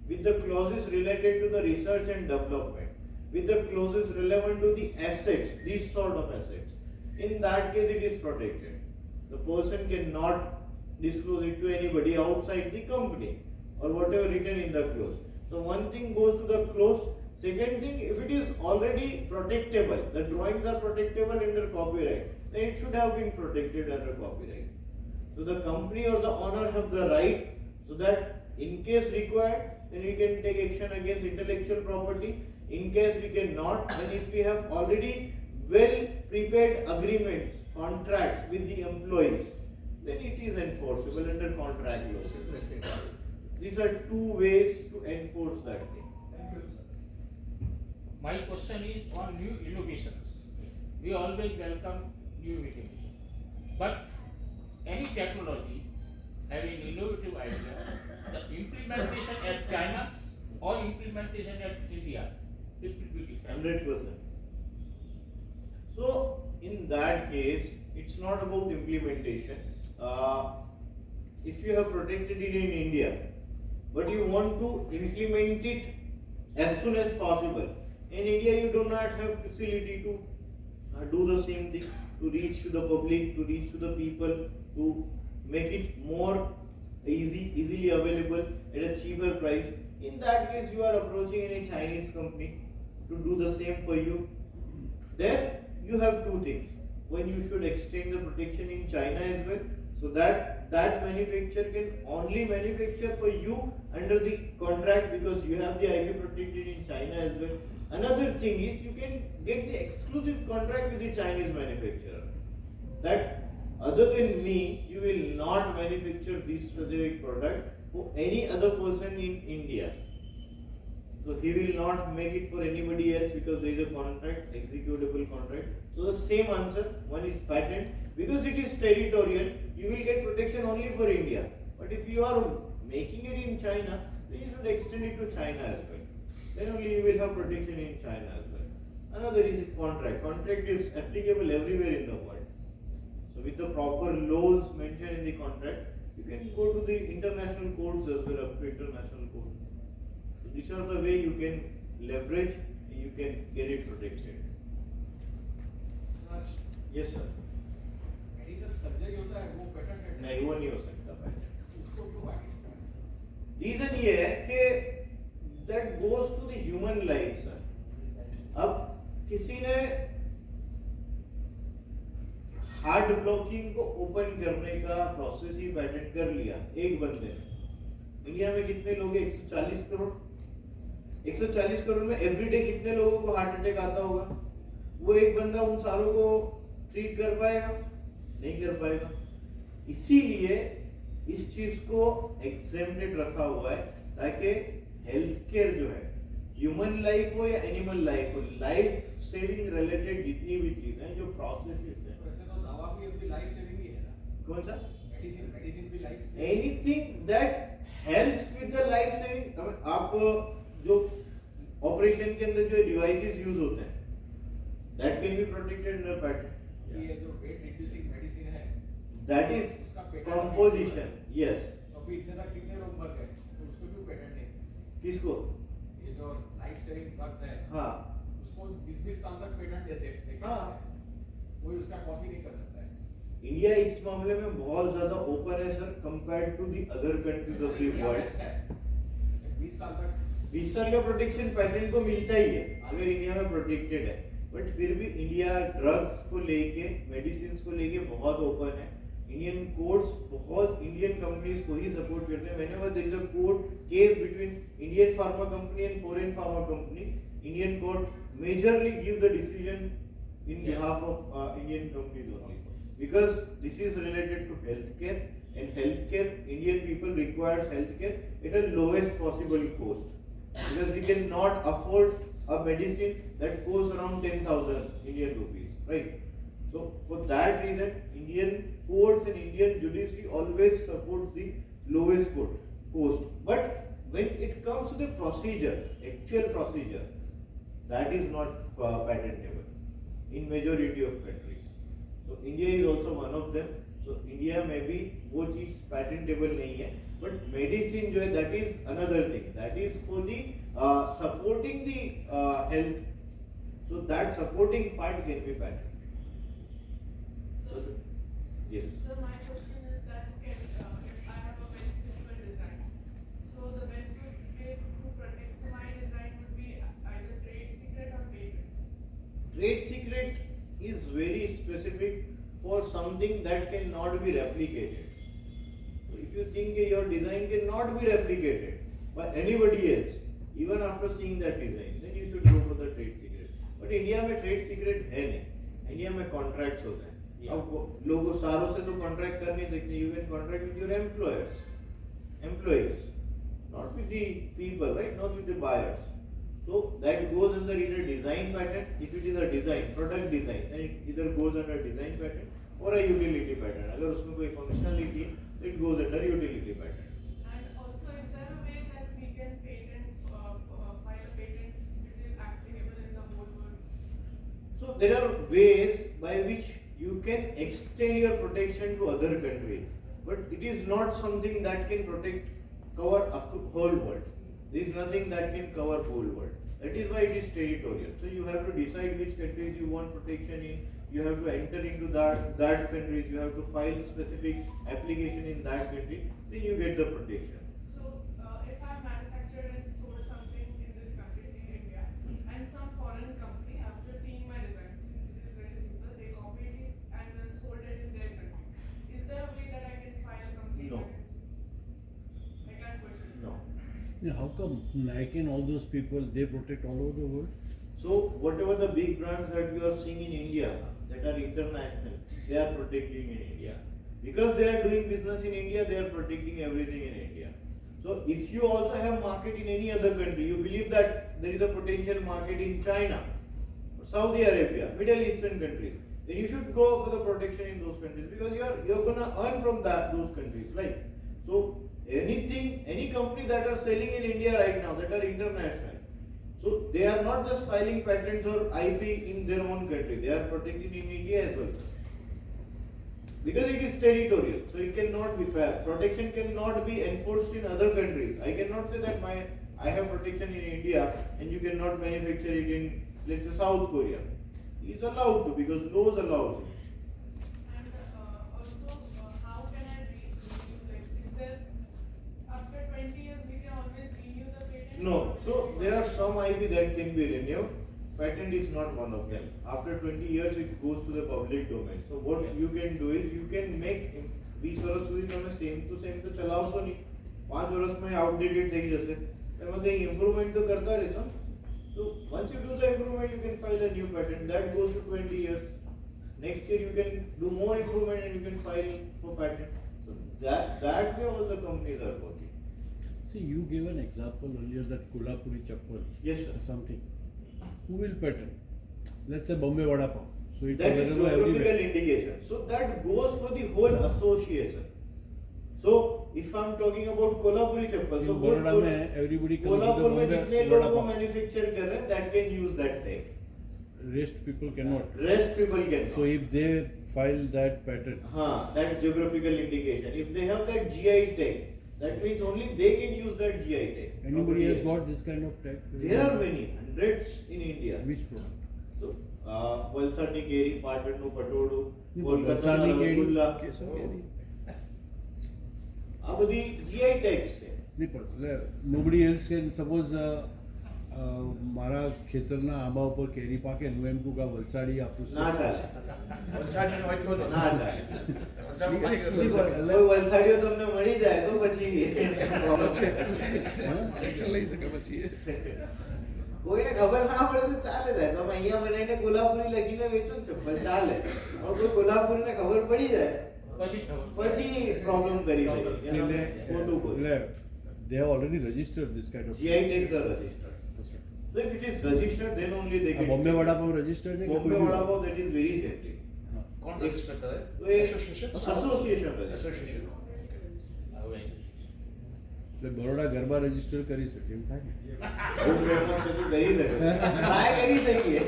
with the clauses related to the research and development, with the clauses relevant to the assets, these sort of assets, in that case it is protected. The person cannot disclose it to anybody outside the company or whatever written in the clause. So one thing goes to the clause. Second thing, if it is already protectable, the drawings are protectable under copyright, then it should have been protected under copyright. So the company or the owner have the right, so that in case required, then we can take action against intellectual property. In case we cannot, then if we have already well prepared agreements, contracts with the employees, then it is enforceable under contract law. These are two ways to enforce that thing. Thank you, sir. My question is on new innovations. We always welcome new innovation. But any technology having innovative idea, the implementation at China or implementation at India, it will be different. 100%. So in that case, it's not about implementation. If you have protected it in India, but you want to implement it as soon as possible, in India you do not have facility to do the same thing, to reach to the public, to reach to the people, to make it more easily available at a cheaper price. In that case, you are approaching any Chinese company to do the same for you. There you have two things. One, you should extend the protection in China as well, so that manufacturer can only manufacture for you under the contract because you have the IP protected in China as well. Another thing is you can get the exclusive contract with the Chinese manufacturer. That other than me, you will not manufacture this specific product for any other person in India. So he will not make it for anybody else because there is a contract, executable contract. So the same answer, one is patent. Because it is territorial, you will get protection only for India. But if you are making it in China, then you should extend it to China as well. Then only you will have protection in China as well. Another is contract. Contract is applicable everywhere in the world. So with the proper laws mentioned in the contract, you can go to the international courts as well, up to international court. So these are the way you can leverage and you can get it protected. Yes sir. Medical surgery होता है वो patent नहीं वो नहीं हो सकता patent. उसको क्यों पार्टिसिपेट रीजन ये है कि that goes to the human life sir. अब किसी ने हार्ट ब्लॉकिंग को ओपन करने का प्रोसेस ही पेटेंट कर लिया एक बंदे ने. इंडिया में कितने लोग हैं? 140 करोड़. 140 करोड़ में एवरीडे कितने लोगों को हार्ट अटैक आता होगा? वो एक बंदा उन सारों को ट्रीट कर पाएगा? नहीं कर पाएगा. इसीलिए इस चीज को एग्जेम्प्टेड रखा हुआ है ताकि हेल्थ केयर जो है, ह्यूमन लाइफ हो या एनिमल लाइफ हो, लाइफ सेविंग रिलेटेड जितनी भी चीज है, जो प्रोसेसेस है, वैसे तो दवा भी अपनी लाइफ सेविंग ही है ना, कौन सा, मेडिसिन मेडिसिन भी life anything that helps with the life saving. आप जो ऑपरेशन के अंदर जो डिवाइसेस यूज होते हैं, that can be protected under patent. ये जो वेट रिड्यूसिंग मेडिसिन है, दैट इज उसका patent कंपोजिशन. यस. तो अभी इतने तक कितने लोग मर गए, तो उसको क्यों पेटेंट नहीं? किसको? ये जो लाइफ सेविंग ड्रग्स है, हाँ उसको 20-20 साल तक पेटेंट देते हाँ. कोई उसका कॉपी नहीं कर सकता है. इंडिया इस मामले में बहुत ज्यादा ओपन है sir, compared to the other countries of the India में वर्ल्ड. अच्छा है, 20 साल तक 20 साल का प्रोटेक्शन पैटेंट को मिलता ही है अगर इंडिया में प्रोटेक्टेड है. बट फिर भी इंडिया ड्रग्स को लेके, मेडिसिन को लेके बहुत ओपन है. इंडियन कोर्ट्स बहुत इंडियन कंपनीज को ही सपोर्ट करते हैं. Whenever there is a court case between Indian pharma company and foreign pharma company, Indian court majorly give the decision in behalf of Indian companies only, because this is related to healthcare, and healthcare, Indian people requires healthcare at a lowest possible cost, because we cannot afford a medicine that costs around 10,000 Indian rupees, right? So for that reason, Indian courts and Indian judiciary always supports the lowest cost. But when it comes to the procedure, actual procedure, that is not patentable in majority of countries. So India is also one of them. So India में भी वो चीज patentable नहीं है, but medicine जो है, that is another thing. That is for the supporting the health. So that supporting part can be patented. So yes. So my question is that, okay, if I have a very simple design, so the best way to protect my design would be either trade secret or patent. Trade secret is very specific for something that cannot be replicated. So if you think your design cannot be replicated by anybody else, even after seeing that design, then you should go for the trade secret. But India में trade secret है नहीं. India में contracts होते हैं. अब लोगों सारों से तो contract कर नहीं सकते. You can contract with your employees, not with the people, right? Not with the buyers. So that goes under either design patent. If it is a design, product design, then it either goes under design patent or a utility patent. अगर उसमें कोई functionality है, it goes under utility patent. And also, is there a way that we can patent, file a patent which is applicable in the whole world? So there are ways by which you can extend your protection to other countries, but it is not something that can cover a whole world. There is nothing that can cover whole world. That is why it is territorial. So you have to decide which countries you want protection in. You have to enter into that countries. You have to file specific application in that country. Then you get the protection. So, if I manufactured and sold something in this country, in India, and some foreign company, after seeing my design, since it is very simple, they copied it and sold it in their country, is there a way that I can file a complaint No. against it? I can't question. No. Yeah, how come Nike and all those people, they protect all over the world? So whatever the big brands that you are seeing in India that are international, they are protecting in India. Because they are doing business in India, they are protecting everything in India. So if you also have market in any other country, you believe that there is a potential market in China, Saudi Arabia, Middle Eastern countries, then you should go for the protection in those countries, because you're gonna earn from those countries, right? So any company that are selling in India right now, that are international, so they are not just filing patents or IP in their own country, they are protecting in India as well, because it is territorial. So it cannot be, protection cannot be enforced in other countries. I cannot say that I have protection in India and you cannot manufacture it in, let's say, South Korea. He is allowed to, because laws allows it. And also, how can I renew? Like, is there after 20 years we can always renew the patent? No, so there are some IP that can be renewed. Patent is not one of them. After 20 years, it goes to the public domain. So what you can do is you can make 20 વર્ષ સુધી તમે same to same તો ચલાવશો નહીં. 5 વર્ષમાં outdated થઈ જશે. એમાં કંઈ ઇમ્પ્રુવમેન્ટ તો કરતા રહેશો. So once you do the improvement, you can file a new patent. That goes to 20 years. Next year you can do more improvement and you can file for patent. So that way all the companies are working. See, you gave an example earlier that Kolhapuri chappal. Yes, sir. Or something. Who will pattern? Let's say Bombay Vada Pav. So it's That is available geographical everywhere. indication. So that goes for the whole association. So if I'm talking about Kolhapuri chappal, so In Baroda mein everybody comes with a Kolhapur में Bombay जितने Vada लोग वो Pav. manufacture कर रहे हैं, that can use that tag. Rest people cannot. Rest people can. So if they file that pattern, That geographical indication. If they have that GI tag, that means only they can use that GI tag. anybody has Nobody got this kind of tag? There are many, hundreds in India. Which product? So, Valsadi Keri, Patanu Patodu, Kolkata વલસાડની carry, Rasgulla. કેસર કેરી. આ બધી GI tags છે. નહીં પણ એટલે nobody else can suppose મારા ખેતરના આંબા ઉપર કેરી પાકે હું એમ કહું કે આ વલસાડી આપું છું. ના ચાલે. વલસાડની હોય તો ના ચાલે. વલસાડમાં પાણી Actually, ગયું. એટલે કોઈ વલસાડીઓ તમને મળી જાય તો પછી એક્શન લઈ શકે પછી કોઈને ખબર ના પડે તો ચાલે જાય. તમે અહીંયા બનાવીને કોલ્હાપુરી લખીને વેચો ને ચપ્પલ ચાલે. પણ કોઈ કોલ્હાપુરીને ખબર પડી જાય પછી પ્રોબ્લેમ કરી શકે. એટલે ખોટું બોલે. એટલે they have already registered this kind of. GI tags are registered. So if it is registered, then only they આ can. બોમ્બે વડાપાવ registered છે કે Bombay કોઈ બી? Vada Pav, that is very gentle. કોણ રજીસ્ટર કરે તો એ એસોસિએશન association register. એસોસિએશન એટલે Baroda garba register કરી શકે એમ થાય ને? બહુ famous છે તો કરી શકે. Try કરી શકીએ.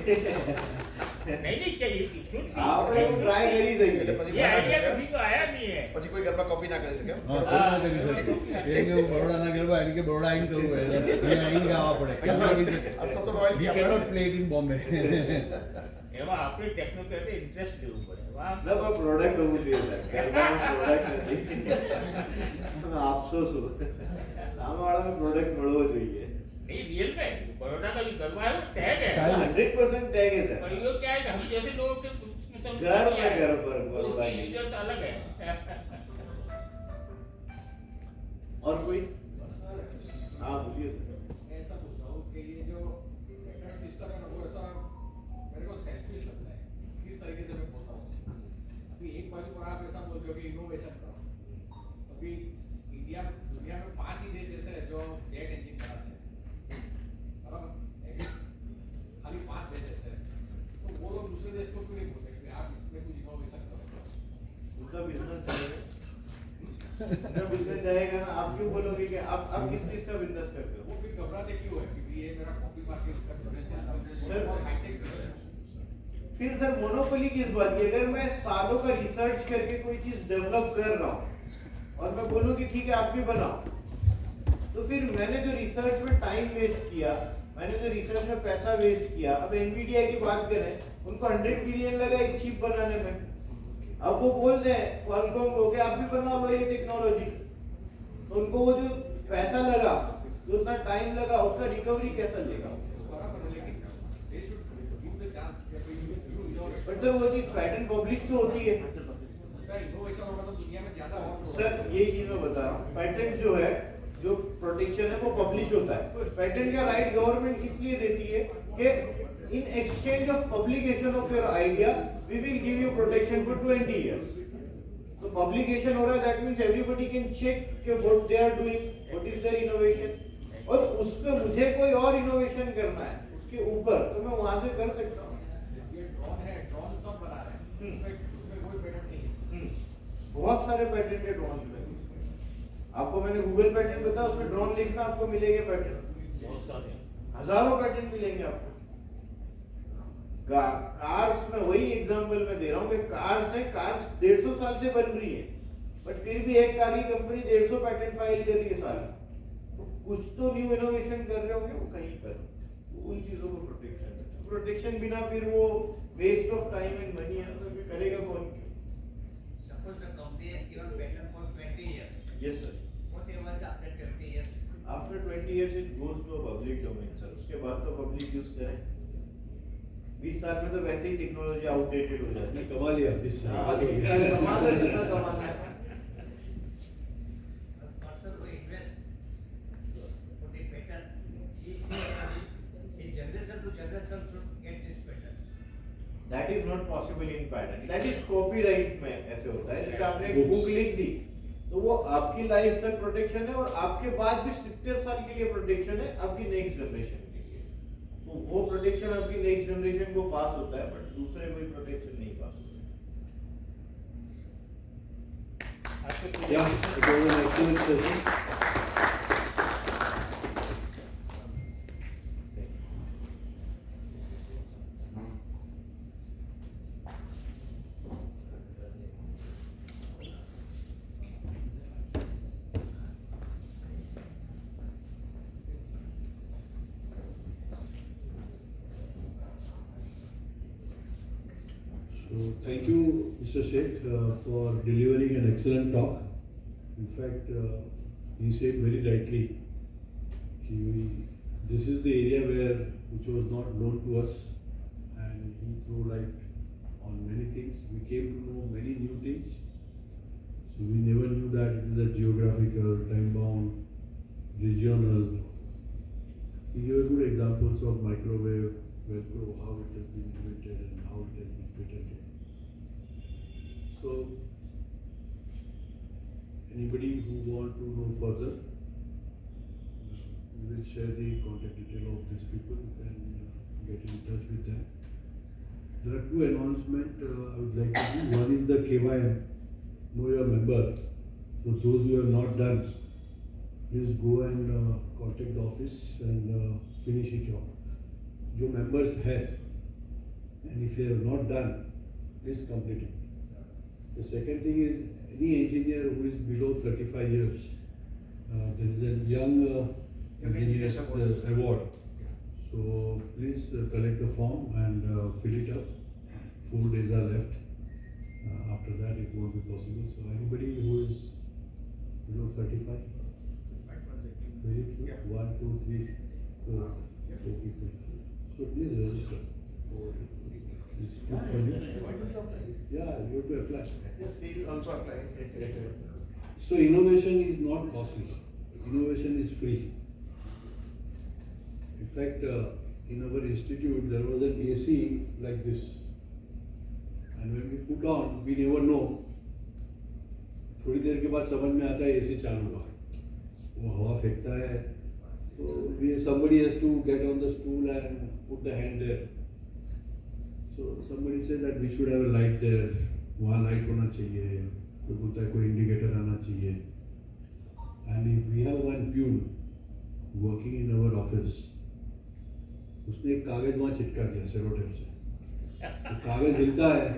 नहीं क्या ये should be. આપણે એવું try કરી એટલે શકીએ. પછી ये आइडिया किसी को आया नहीं है. પછી કોઈ ગરબા કોપી ના કરી શકે એમ? હા, ગરબા કરી શકે. એ કે હું બરોડાના ગરબા એને કે બરોડા આવીને કરવું હોય. અહીંયા આવીને ગાવા પડે. કેમ ગાવી શકે? આ તો royal We cannot play it in Bombay. એમાં આપણે ટેકનોક્રેટે ઇન્ટરેસ્ટ લેવું પડે. વાહ. ના પણ પ્રોડક્ટ હોવું જોઈએ સાહેબ. ગરબાનું પ્રોડક્ટ નથી. તમે આપશો શું? સામેવાળાનો પ્રોડક્ટ મળવો જોઈએ. नहीं रियल में बड़ौदा का जो गरबा है वो टैग है. Style. 100% टैग है पर सर. ये क्या है कि हम जैसे लोगों के घर में घर पर तो बड़ौदा उसके नहीं. यूजर्स अलग है. और कोई? हाँ बोलिए सर. मैं ऐसा पूछता हूँ कि ये जो पेटेंट सिस्टम है ना वो ऐसा मेरे को सेल्फिश लगता है किस तरीके से मैं बोलता हूँ अभी एक बाजू पर आप ऐसा बोलते हो कि इनोवेशन करो अभी दुनिया में 5 ही देश ऐसे हैं जो जेट इंजन बनाते हैं बराबर खाली 5 देश ऐसे हैं तो वो लोग दूसरे देश को क्यों नहीं बोलते कि आप इसमें कुछ इनोवेशन करो उनका बिजनेस चलेगा. उनका बिजनेस जाएगा ना. आप क्यों बोलोगे कि आप किस चीज का बिजनेस करते हो? वो फिर घबराते क्यों है कि ये मेरा कॉपी मार्केट इसका बिजनेस ज्यादा सर, है हाईटेक बिजनेस फिर सर मोनोपोली किस बात की? अगर मैं सालों का रिसर्च करके कोई चीज डेवलप कर रहा हूँ और मैं बोलूँ कि ठीक है आप भी बनाओ, तो फिर मैंने जो रिसर्च में टाइम वेस्ट किया, मैंने जो रिसर्च में पैसा वेस्ट किया, अब एनवीडिया की बात करें, उनको 100 बिलियन लगा एक चिप बनाने में. अब वो बोल रहे हैं क्वालकॉम को कि आप भी बना लो ये टेक्नोलॉजी, तो उनको वो जो पैसा लगा, जो उतना टाइम लगा, उसका रिकवरी कैसा लेगा? बराबर है लेकिन they should give the chance that we use you innovate but sir वो चीज पैटर्न पब्लिश तो होती है. उसका इनोवेशन होगा तो दुनिया में ज्यादा और सर ये चीज मैं बता रहा हूँ, पेटेंट जो है, जो प्रोटेक्शन है वो पब्लिश होता है. पेटेंट का राइट गवर्नमेंट इसलिए देती है कि in exchange of publication of your idea we will give you protection for 20 years. तो पब्लिकेशन हो रहा है, that means everybody can check कि what they are doing, what is their innovation, और उस पे मुझे कोई और इनोवेशन करना है उसके ऊपर, तो मैं वहां से कर सकता हूँ. ये ड्रोन है ड्रोन सब बना रहे हैं उसमें कोई पेटेंट नहीं है बहुत सारे पैटेंट है ड्रोन में. आपको मैंने गूगल पैटेंट बताया, उसमें ड्रोन लिखना आपको मिलेंगे पैटेंट. बहुत सारे. हजारों पैटेंट मिलेंगे आपको. कार्स में वही एग्जांपल मैं दे रहा हूँ कि कार्स है, कार्स 150 साल से बन रही है, बट फिर भी एक कार की कंपनी 150 पैटेंट फाइल कर रही है साल में. तो कुछ तो न्यू इनोवेशन कर रहे होंगे वो कहीं पर. उन चीजों को प्रोटेक्शन बिना फिर वो waste of time and money है, तो फिर करेगा कौन? Suppose the company has given patent for 20 years. Yes sir. Whatever the after 20 years. After 20 years it goes to a public domain sir. उसके बाद तो पब्लिक यूज करे. 20 साल में तो वैसे ही टेक्नोलॉजी आउटडेटेड हो जाती है. कमा लिया 20 साल. हाँ, 20 साल कमा लो जितना कमाना है. A person who invests for the patent, his generation to generation should get this patent. That is not possible in patent. That is copyright में ऐसे होता है. जैसे आपने एक बुक लिख दी, तो वो आपकी लाइफ तक प्रोटेक्शन है और आपके बाद भी 70 साल के लिए प्रोटेक्शन है आपकी नेक्स्ट जनरेशन के लिए। तो वो प्रोटेक्शन आपकी नेक्स्ट जनरेशन को पास होता है, बट दूसरे कोई प्रोटेक्शन नहीं पास होता। Yeah, it was an excellent session. So thank you, Mr. Sheikh, for delivering an excellent talk. In fact, he said very rightly, this is the area which was not known to us, and he threw light on many things. We came to know many new things. So we never knew that it is a geographical, time-bound, regional. He gave good examples of microwave, Velcro, how it has been invented and how it has been patented. So, anybody who want to know further, we will share the contact detail of these people. You can get in touch with them. There are two announcements I would like to do. One is the KYM, know your member. So those who have not done, please go and contact the office and finish it off. जो members है, and if you have not done, please complete it. The second thing is any engineer who is below 35 years, there is a young engineer award. So please collect the form and fill it up. 4 days are left. After that, it won't be possible. So anybody who is below 35, very few. 1, 2, 3, 4 people. So please register. It's good for you. Yeah, you have to apply. Yes, he will also apply. So innovation is not costly. Innovation is free. In fact, in our institute there was an AC like this, and when we put on, we never know. थोड़ी देर के बाद समझ में आता है AC चालू हुआ, वो हवा फेंकता है, तो somebody has to get on the stool and put the hand there. So somebody said that we should have a light there. वहाँ लाइट होना चाहिए, कोई बोलता है कोई इंडिकेटर आना चाहिए. And if we have one peon working in our office, उसने एक कागज वहाँ चिपका दिया सेलोटेप से, तो कागज हिलता है,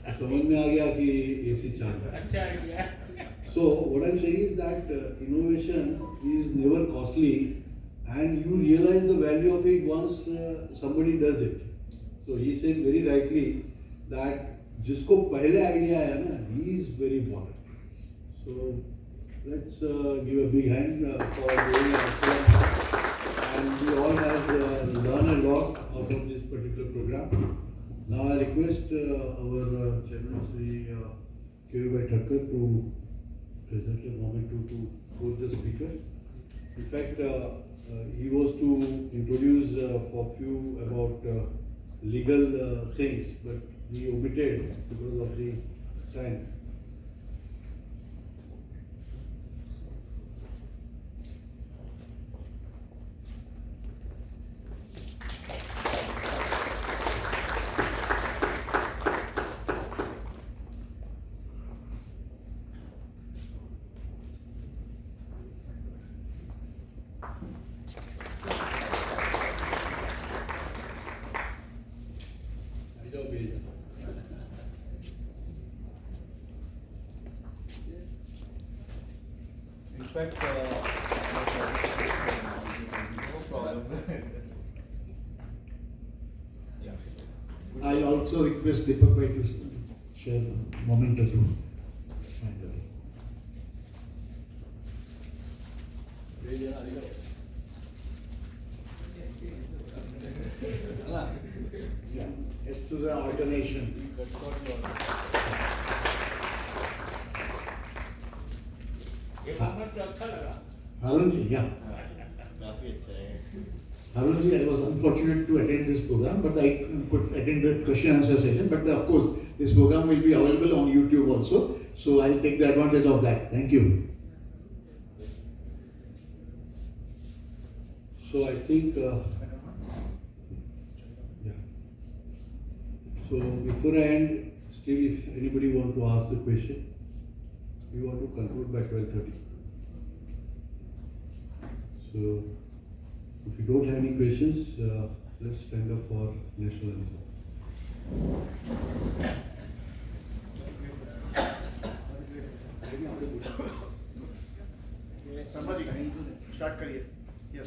तो समझ में आ गया कि एसी चालू है. अच्छा idea. So what I'm saying is that innovation is never costly, and you realize the value of it once somebody does it. So he said very rightly that जिसको पहले आइडिया आया ना, he is very important. So let's give a big hand for doing excellent. And we all have learned a lot out of this particular program. Now I request our chairman Sri K.V. Thakkar to present a moment to quote the speaker. In fact, he was to introduce for few about legal things, but he omitted because of the time. In fact, no problem. Yeah. I'll also request Deepak Bhai to share a moment or two. Yeah, as to the alternation. ये moment अच्छा लगा. Harun ji, yeah. Harun ji, I was unfortunate to attend this program, but I could attend the question answer session. But of course, this program will be available on YouTube also. So I'll take the advantage of that. Thank you. So I think, yeah. So before I end, still if anybody want to ask the question, we want to conclude by 12:30. So if you don't have any questions, let's stand up for national anthem. Sambhaji start करिए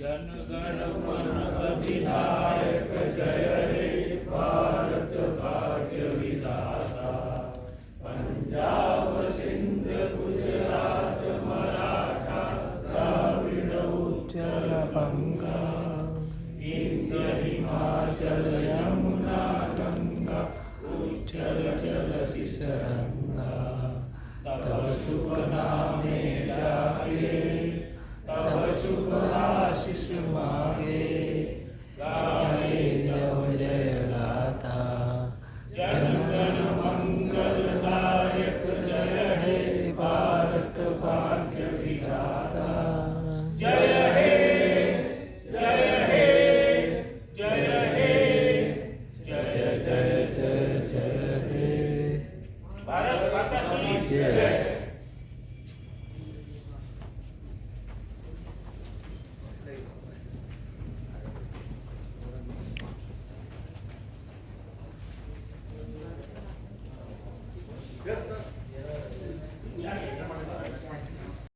जन गण मन अधिनायक जय हे भारत भाग्य विधाता पंजाब सिंध गुजरात मराठा द्राविड़ उच्चल बंगा इंद्र हिमाचल यमुना गंगा उच्चल जल सिसरंगा तब शुभ नामे जागे तब शुभ आशीष मांगे गाए जय जय गाथा जन गण मंगल दायक जय हे भारत भाग्य विधाता जय हे जय हे जय हे जय जय जय जय हे भारत माता की जय। Yes, sir.